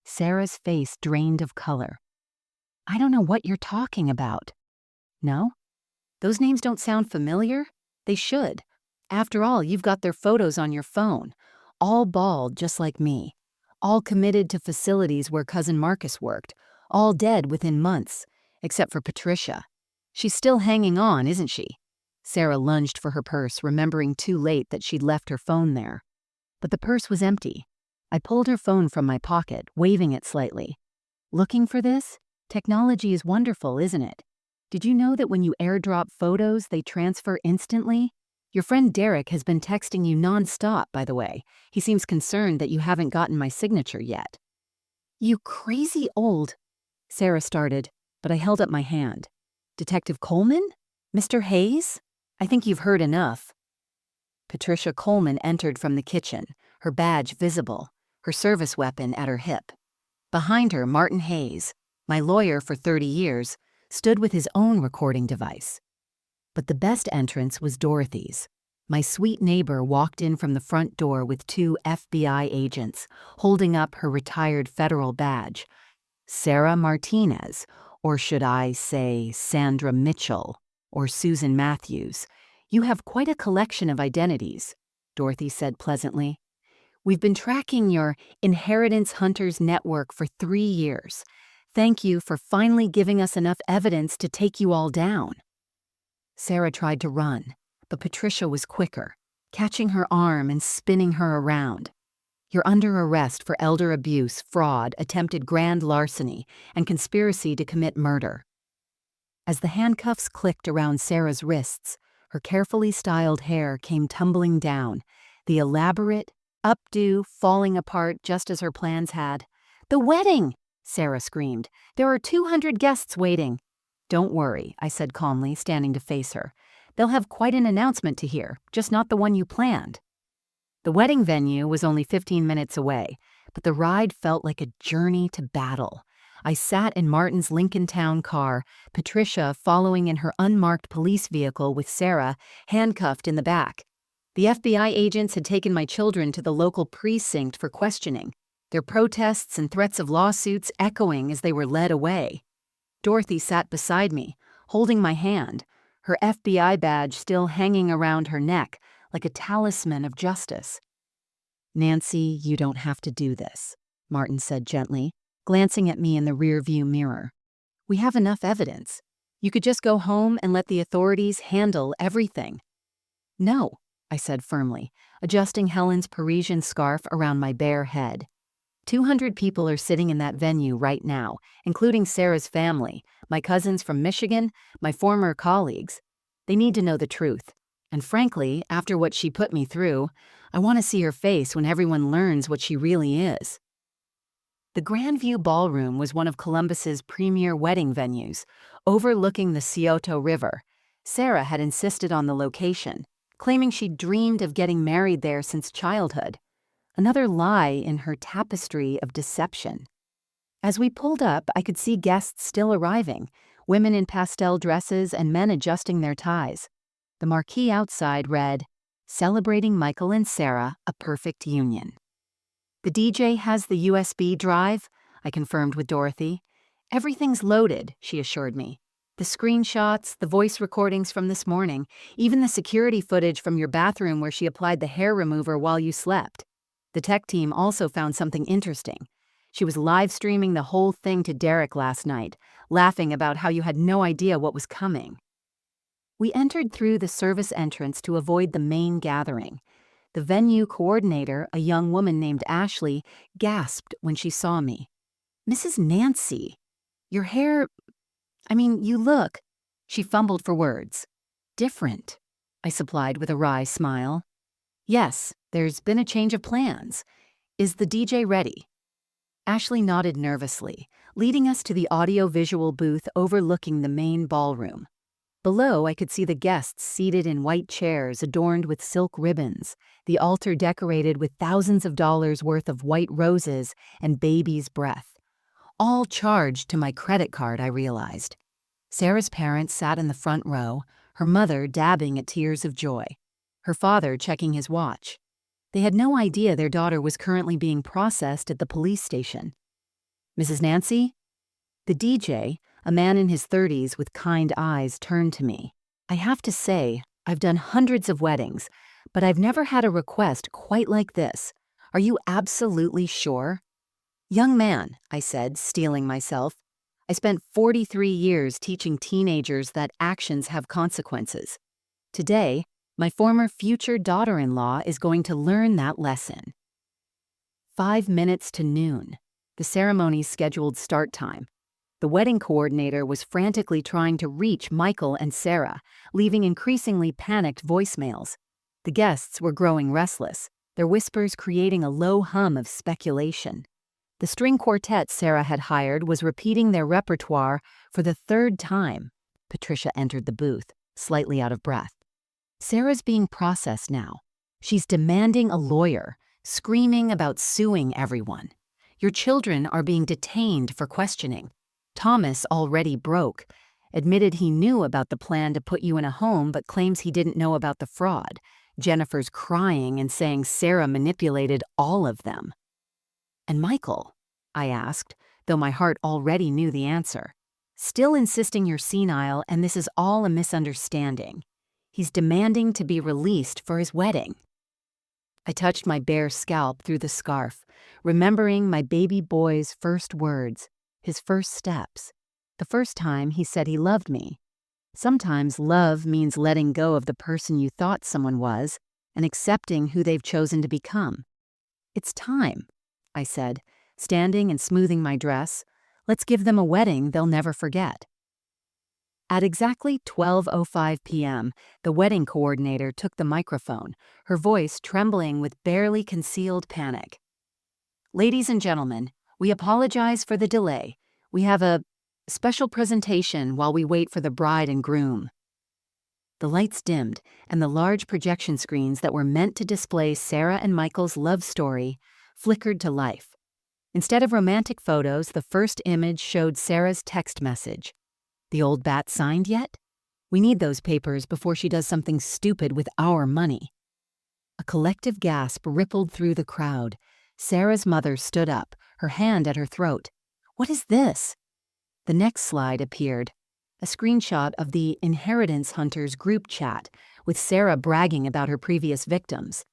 Sarah's face drained of color. "I don't know what you're talking about." "No? Those names don't sound familiar? They should. After all, you've got their photos on your phone. All bald, just like me. All committed to facilities where Cousin Marcus worked. All dead within months, except for Patricia. She's still hanging on, isn't she?" Sarah lunged for her purse, remembering too late that she'd left her phone there. But the purse was empty. I pulled her phone from my pocket, waving it slightly. "Looking for this? Technology is wonderful, isn't it? Did you know that when you airdrop photos, they transfer instantly? Your friend Derek has been texting you nonstop, by the way. He seems concerned that you haven't gotten my signature yet." "You crazy old—" Sarah started, but I held up my hand. "Detective Coleman? Mr. Hayes? I think you've heard enough." Patricia Coleman entered from the kitchen, her badge visible, her service weapon at her hip. Behind her, Martin Hayes, my lawyer for 30 years, stood with his own recording device. But the best entrance was Dorothy's. My sweet neighbor walked in from the front door with 2 FBI agents, holding up her retired federal badge. "Sarah Martinez, or should I say Sandra Mitchell, or Susan Matthews. You have quite a collection of identities," Dorothy said pleasantly. "We've been tracking your Inheritance Hunters network for 3 years. Thank you for finally giving us enough evidence to take you all down." Sarah tried to run, but Patricia was quicker, catching her arm and spinning her around. "You're under arrest for elder abuse, fraud, attempted grand larceny, and conspiracy to commit murder." As the handcuffs clicked around Sarah's wrists, her carefully styled hair came tumbling down, the elaborate, updo falling apart just as her plans had. "The wedding!" Sarah screamed. "There are 200 guests waiting." "Don't worry," I said calmly, standing to face her. "They'll have quite an announcement to hear, just not the one you planned." The wedding venue was only 15 minutes away, but the ride felt like a journey to battle. I sat in Martin's Lincoln Town car, Patricia following in her unmarked police vehicle with Sarah handcuffed in the back. The FBI agents had taken my children to the local precinct for questioning, their protests and threats of lawsuits echoing as they were led away. Dorothy sat beside me, holding my hand, her FBI badge still hanging around her neck like a talisman of justice. "Nancy, you don't have to do this," Martin said gently, glancing at me in the rearview mirror. "We have enough evidence. You could just go home and let the authorities handle everything." "No," I said firmly, adjusting Helen's Parisian scarf around my bare head. 200 people are sitting in that venue right now, including Sarah's family, my cousins from Michigan, my former colleagues. They need to know the truth. And frankly, after what she put me through, I want to see her face when everyone learns what she really is. The Grandview Ballroom was one of Columbus's premier wedding venues, overlooking the Scioto River. Sarah had insisted on the location, claiming she'd dreamed of getting married there since childhood. Another lie in her tapestry of deception. As we pulled up, I could see guests still arriving, women in pastel dresses and men adjusting their ties. The marquee outside read, "Celebrating Michael and Sarah, a perfect union." "The DJ has the USB drive," I confirmed with Dorothy. "Everything's loaded," she assured me. "The screenshots, the voice recordings from this morning, even the security footage from your bathroom where she applied the hair remover while you slept." The tech team also found something interesting. She was live streaming the whole thing to Derek last night, laughing about how you had no idea what was coming. We entered through the service entrance to avoid the main gathering. The venue coordinator, a young woman named Ashley, gasped when she saw me. "Mrs. Nancy, your hair, you look," she fumbled for words. "Different," I supplied with a wry smile. "Yes, there's been a change of plans. Is the DJ ready?" Ashley nodded nervously, leading us to the audio-visual booth overlooking the main ballroom. Below, I could see the guests seated in white chairs adorned with silk ribbons, the altar decorated with thousands of dollars worth of white roses and baby's breath. All charged to my credit card, I realized. Sarah's parents sat in the front row, her mother dabbing at tears of joy, her father checking his watch. They had no idea their daughter was currently being processed at the police station. "Mrs. Nancy?" The DJ, a man in his 30s with kind eyes, turned to me. "I have to say, I've done hundreds of weddings, but I've never had a request quite like this. Are you absolutely sure?" "Young man," I said, steeling myself, "I spent 43 years teaching teenagers that actions have consequences. Today, my former future daughter-in-law is going to learn that lesson." 5 minutes to noon, the ceremony's scheduled start time. The wedding coordinator was frantically trying to reach Michael and Sarah, leaving increasingly panicked voicemails. The guests were growing restless, their whispers creating a low hum of speculation. The string quartet Sarah had hired was repeating their repertoire for the third time. Patricia entered the booth, slightly out of breath. "Sarah's being processed now. She's demanding a lawyer, screaming about suing everyone. Your children are being detained for questioning. Thomas already broke, admitted he knew about the plan to put you in a home but claims he didn't know about the fraud. Jennifer's crying and saying Sarah manipulated all of them." "And Michael?" I asked, though my heart already knew the answer. "Still insisting you're senile and this is all a misunderstanding. He's demanding to be released for his wedding." I touched my bare scalp through the scarf, remembering my baby boy's first words, his first steps, the first time he said he loved me. Sometimes love means letting go of the person you thought someone was and accepting who they've chosen to become. "It's time," I said, standing and smoothing my dress. "Let's give them a wedding they'll never forget." At exactly 12:05 p.m., the wedding coordinator took the microphone, her voice trembling with barely concealed panic. "Ladies and gentlemen, we apologize for the delay. We have a special presentation while we wait for the bride and groom." The lights dimmed, and the large projection screens that were meant to display Sarah and Michael's love story flickered to life. Instead of romantic photos, the first image showed Sarah's text message. "The old bat signed yet? We need those papers before she does something stupid with our money." A collective gasp rippled through the crowd. Sarah's mother stood up, her hand at her throat. "What is this?" The next slide appeared, a screenshot of the Inheritance Hunters group chat, with Sarah bragging about her previous victims.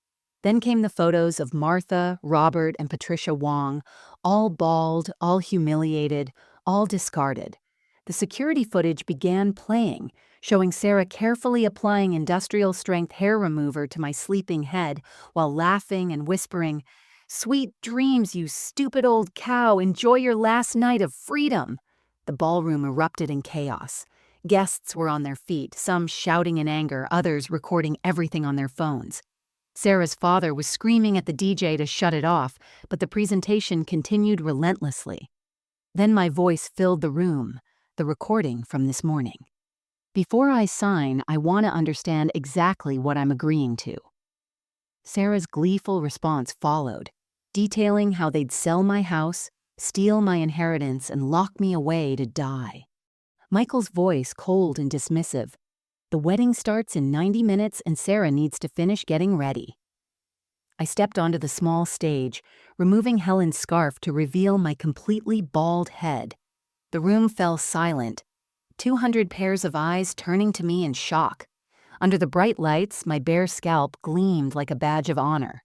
Then came the photos of Martha, Robert, and Patricia Wong, all bald, all humiliated, all discarded. The security footage began playing, showing Sarah carefully applying industrial-strength hair remover to my sleeping head while laughing and whispering, "Sweet dreams, you stupid old cow, enjoy your last night of freedom." The ballroom erupted in chaos. Guests were on their feet, some shouting in anger, others recording everything on their phones. Sarah's father was screaming at the DJ to shut it off, but the presentation continued relentlessly. Then my voice filled the room, the recording from this morning. "Before I sign, I want to understand exactly what I'm agreeing to." Sarah's gleeful response followed, detailing how they'd sell my house, steal my inheritance, and lock me away to die. Michael's voice cold and dismissive. "The wedding starts in 90 minutes and Sarah needs to finish getting ready." I stepped onto the small stage, removing Helen's scarf to reveal my completely bald head. The room fell silent, 200 pairs of eyes turning to me in shock. Under the bright lights, my bare scalp gleamed like a badge of honor.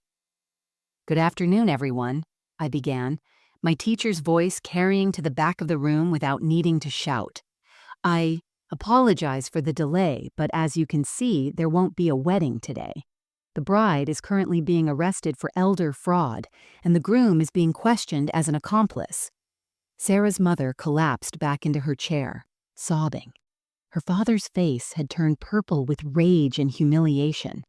"Good afternoon, everyone," I began, my teacher's voice carrying to the back of the room without needing to shout. "I apologize for the delay, but as you can see, there won't be a wedding today. The bride is currently being arrested for elder fraud, and the groom is being questioned as an accomplice." Sarah's mother collapsed back into her chair, sobbing. Her father's face had turned purple with rage and humiliation.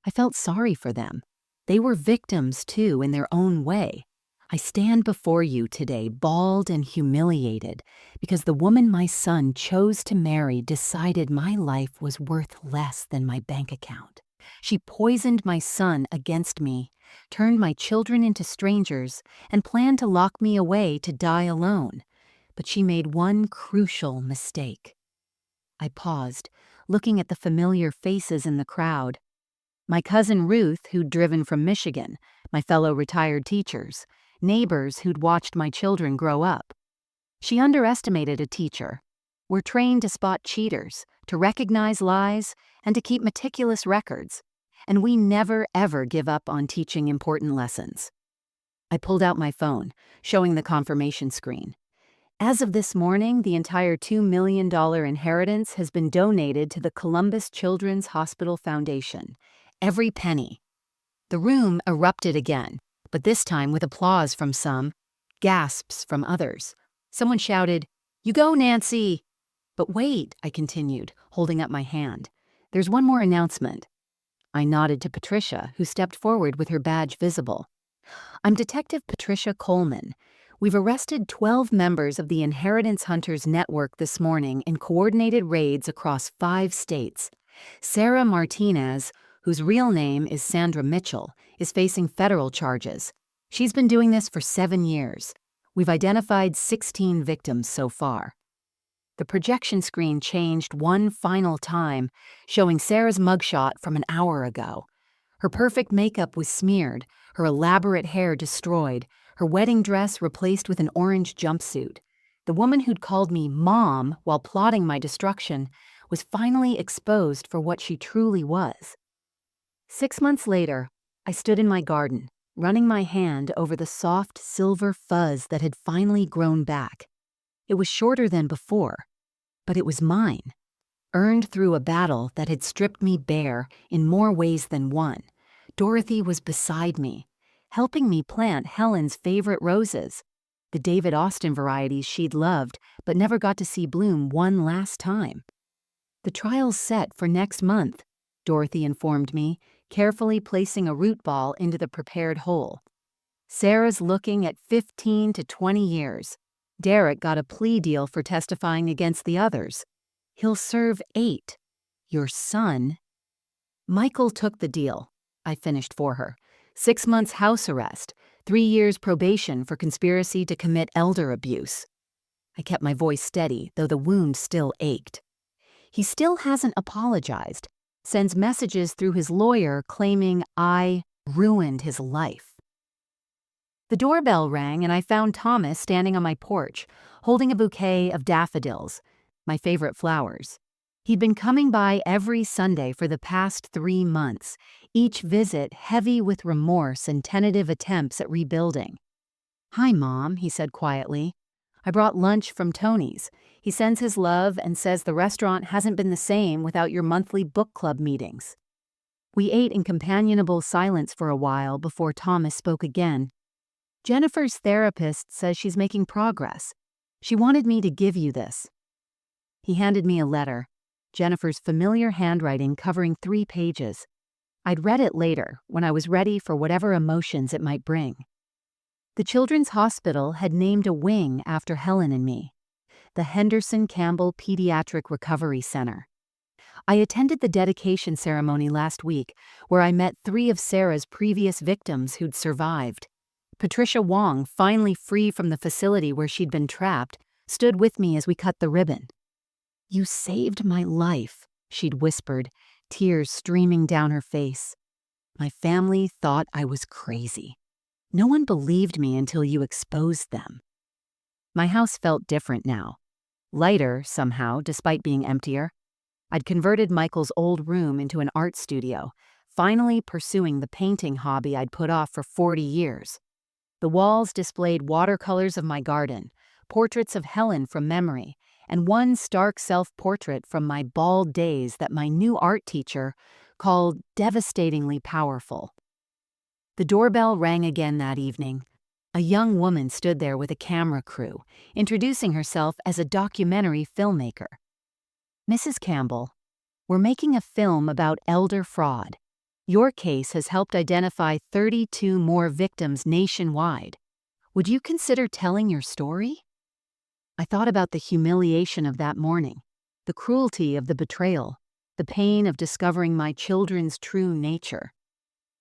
I felt sorry for them. They were victims, too, in their own way. I stand before you today bald and humiliated because the woman my son chose to marry decided my life was worth less than my bank account. She poisoned my son against me, turned my children into strangers, and planned to lock me away to die alone. But she made one crucial mistake. I paused, looking at the familiar faces in the crowd. My cousin Ruth, who'd driven from Michigan, my fellow retired teachers, neighbors who'd watched my children grow up. She underestimated a teacher. We're trained to spot cheaters, to recognize lies, and to keep meticulous records. And we never, ever give up on teaching important lessons. I pulled out my phone, showing the confirmation screen. As of this morning, the entire $2 million inheritance has been donated to the Columbus Children's Hospital Foundation. Every penny. The room erupted again, but this time with applause from some, gasps from others. Someone shouted, "You go, Nancy!" "But wait," I continued, holding up my hand. "There's one more announcement." I nodded to Patricia, who stepped forward with her badge visible. "I'm Detective Patricia Coleman. We've arrested 12 members of the Inheritance Hunters Network this morning in coordinated raids across 5 states. Sarah Martinez, whose real name is Sandra Mitchell, is facing federal charges. She's been doing this for 7 years. We've identified 16 victims so far." The projection screen changed one final time, showing Sarah's mugshot from an hour ago. Her perfect makeup was smeared, her elaborate hair destroyed, her wedding dress replaced with an orange jumpsuit. The woman who'd called me Mom while plotting my destruction was finally exposed for what she truly was. 6 months later, I stood in my garden, running my hand over the soft silver fuzz that had finally grown back. It was shorter than before, but it was mine, earned through a battle that had stripped me bare in more ways than one. Dorothy was beside me, helping me plant Helen's favorite roses, the David Austin varieties she'd loved but never got to see bloom one last time. "The trial's set for next month," Dorothy informed me, carefully placing a root ball into the prepared hole. "Sarah's looking at 15 to 20 years. Derek got a plea deal for testifying against the others. He'll serve 8. Your son—" "Michael took the deal," I finished for her. 6 months house arrest, 3 years probation for conspiracy to commit elder abuse. I kept my voice steady, though the wound still ached. "He still hasn't apologized, sends messages through his lawyer claiming I ruined his life." The doorbell rang and I found Thomas standing on my porch, holding a bouquet of daffodils, my favorite flowers. He'd been coming by every Sunday for the past 3 months, each visit heavy with remorse and tentative attempts at rebuilding. "Hi, Mom," he said quietly. "I brought lunch from Tony's. He sends his love and says the restaurant hasn't been the same without your monthly book club meetings." We ate in companionable silence for a while before Thomas spoke again. "Jennifer's therapist says she's making progress. She wanted me to give you this." He handed me a letter, Jennifer's familiar handwriting covering 3 pages. I'd read it later, when I was ready for whatever emotions it might bring. The Children's Hospital had named a wing after Helen and me, the Henderson Campbell Pediatric Recovery Center. I attended the dedication ceremony last week, where I met 3 of Sarah's previous victims who'd survived. Patricia Wong, finally free from the facility where she'd been trapped, stood with me as we cut the ribbon. "You saved my life," she'd whispered, tears streaming down her face. "My family thought I was crazy. No one believed me until you exposed them." My house felt different now. Lighter, somehow, despite being emptier. I'd converted Michael's old room into an art studio, finally pursuing the painting hobby I'd put off for 40 years. The walls displayed watercolors of my garden, portraits of Helen from memory, and one stark self-portrait from my bald days that my new art teacher called devastatingly powerful. The doorbell rang again that evening. A young woman stood there with a camera crew, introducing herself as a documentary filmmaker. "Mrs. Campbell, we're making a film about elder fraud. Your case has helped identify 32 more victims nationwide. Would you consider telling your story?" I thought about the humiliation of that morning, the cruelty of the betrayal, the pain of discovering my children's true nature.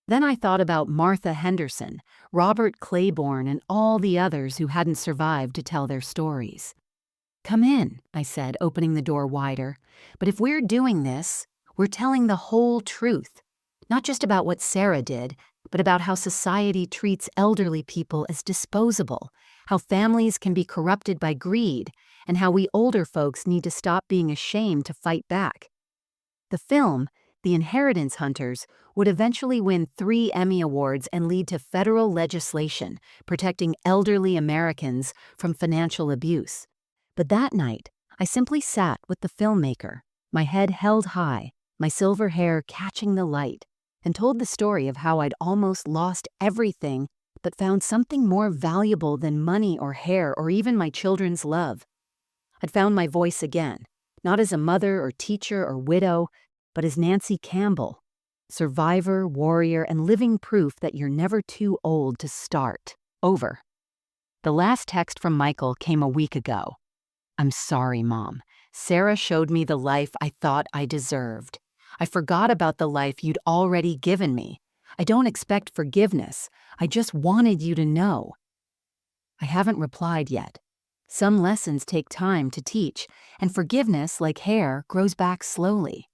Then I thought about Martha Henderson, Robert Claiborne, and all the others who hadn't survived to tell their stories. "Come in," I said, opening the door wider. "But if we're doing this, we're telling the whole truth. Not just about what Sarah did, but about how society treats elderly people as disposable, how families can be corrupted by greed, and how we older folks need to stop being ashamed to fight back." The film, The Inheritance Hunters, would eventually win 3 Emmy Awards and lead to federal legislation protecting elderly Americans from financial abuse. But that night, I simply sat with the filmmaker, my head held high, my silver hair catching the light, and told the story of how I'd almost lost everything but found something more valuable than money or hair or even my children's love. I'd found my voice again, not as a mother or teacher or widow, but as Nancy Campbell, survivor, warrior, and living proof that you're never too old to start over. The last text from Michael came a week ago. "I'm sorry, Mom. Sarah showed me the life I thought I deserved. I forgot about the life you'd already given me. I don't expect forgiveness. I just wanted you to know." I haven't replied yet. Some lessons take time to teach, and forgiveness, like hair, grows back slowly.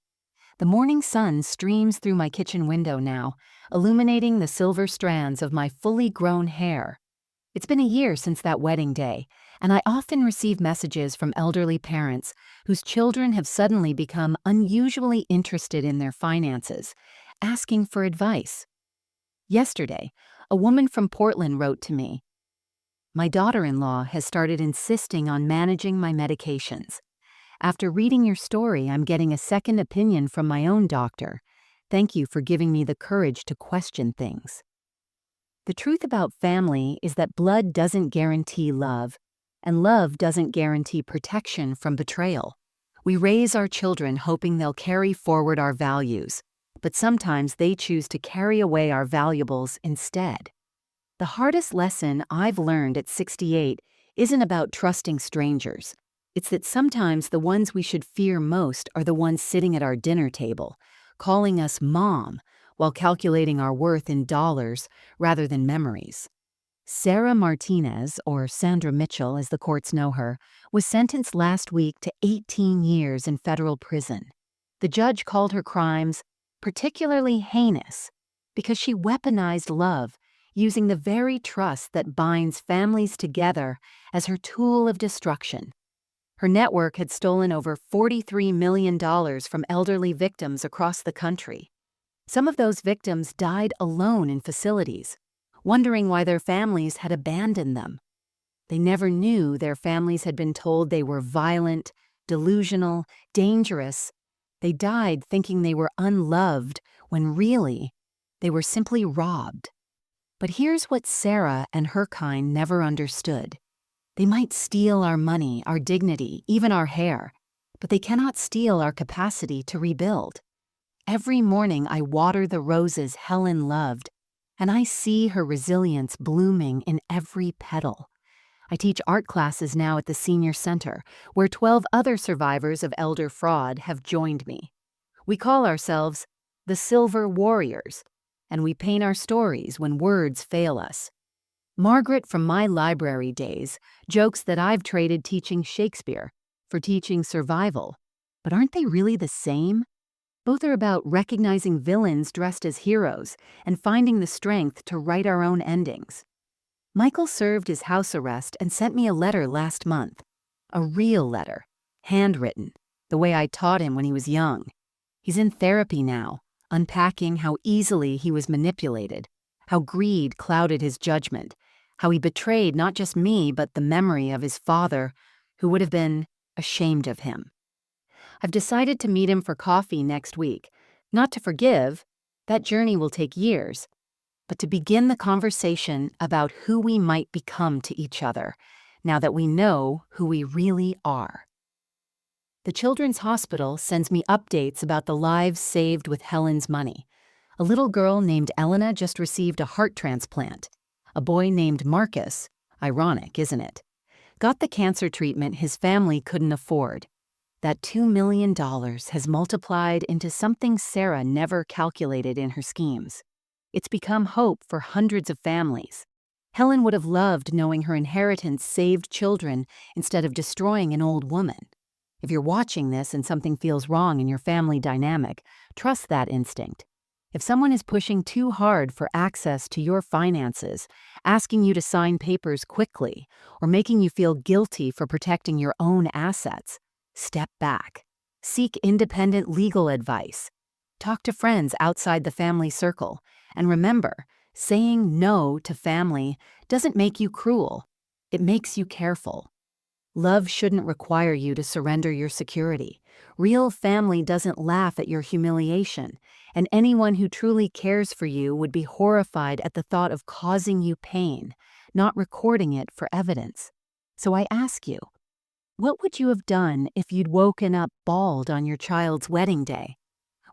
The morning sun streams through my kitchen window now, illuminating the silver strands of my fully grown hair. It's been a year since that wedding day, and I often receive messages from elderly parents whose children have suddenly become unusually interested in their finances, asking for advice. Yesterday, a woman from Portland wrote to me, "My daughter-in-law has started insisting on managing my medications. After reading your story, I'm getting a second opinion from my own doctor. Thank you for giving me the courage to question things." The truth about family is that blood doesn't guarantee love, and love doesn't guarantee protection from betrayal. We raise our children hoping they'll carry forward our values, but sometimes they choose to carry away our valuables instead. The hardest lesson I've learned at 68 isn't about trusting strangers. It's that sometimes the ones we should fear most are the ones sitting at our dinner table, calling us Mom, while calculating our worth in dollars rather than memories. Sarah Martinez, or Sandra Mitchell as the courts know her, was sentenced last week to 18 years in federal prison. The judge called her crimes particularly heinous because she weaponized love, using the very trust that binds families together as her tool of destruction. Her network had stolen over $43 million from elderly victims across the country. Some of those victims died alone in facilities, wondering why their families had abandoned them. They never knew their families had been told they were violent, delusional, dangerous. They died thinking they were unloved when really, they were simply robbed. But here's what Sarah and her kind never understood. They might steal our money, our dignity, even our hair, but they cannot steal our capacity to rebuild. Every morning I water the roses Helen loved, and I see her resilience blooming in every petal. I teach art classes now at the senior center, where 12 other survivors of elder fraud have joined me. We call ourselves the Silver Warriors, and we paint our stories when words fail us. Margaret from my library days jokes that I've traded teaching Shakespeare for teaching survival. But aren't they really the same? Both are about recognizing villains dressed as heroes and finding the strength to write our own endings. Michael served his house arrest and sent me a letter last month. A real letter, handwritten, the way I taught him when he was young. He's in therapy now, unpacking how easily he was manipulated, how greed clouded his judgment, how he betrayed not just me but the memory of his father, who would have been ashamed of him. I've decided to meet him for coffee next week, not to forgive, that journey will take years, but to begin the conversation about who we might become to each other, now that we know who we really are. The Children's Hospital sends me updates about the lives saved with Helen's money. A little girl named Elena just received a heart transplant. A boy named Marcus, ironic, isn't it, got the cancer treatment his family couldn't afford. That $2 million has multiplied into something Sarah never calculated in her schemes. It's become hope for hundreds of families. Helen would have loved knowing her inheritance saved children instead of destroying an old woman. If you're watching this and something feels wrong in your family dynamic, trust that instinct. If someone is pushing too hard for access to your finances, asking you to sign papers quickly, or making you feel guilty for protecting your own assets, step back. Seek independent legal advice. Talk to friends outside the family circle. And remember, saying no to family doesn't make you cruel. It makes you careful. Love shouldn't require you to surrender your security. Real family doesn't laugh at your humiliation, and anyone who truly cares for you would be horrified at the thought of causing you pain, not recording it for evidence. So I ask you, what would you have done if you'd woken up bald on your child's wedding day?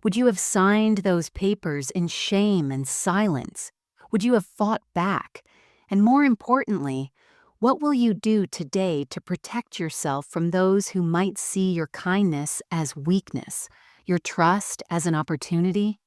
Would you have signed those papers in shame and silence? Would you have fought back? And more importantly, what will you do today to protect yourself from those who might see your kindness as weakness, your trust as an opportunity?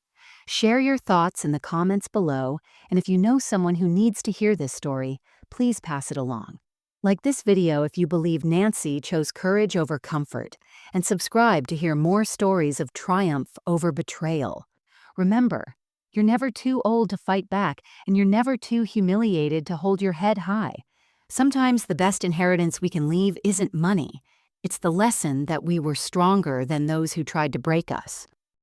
Share your thoughts in the comments below, and if you know someone who needs to hear this story, please pass it along. Like this video if you believe Nancy chose courage over comfort, and subscribe to hear more stories of triumph over betrayal. Remember, you're never too old to fight back, and you're never too humiliated to hold your head high. Sometimes the best inheritance we can leave isn't money. It's the lesson that we were stronger than those who tried to break us.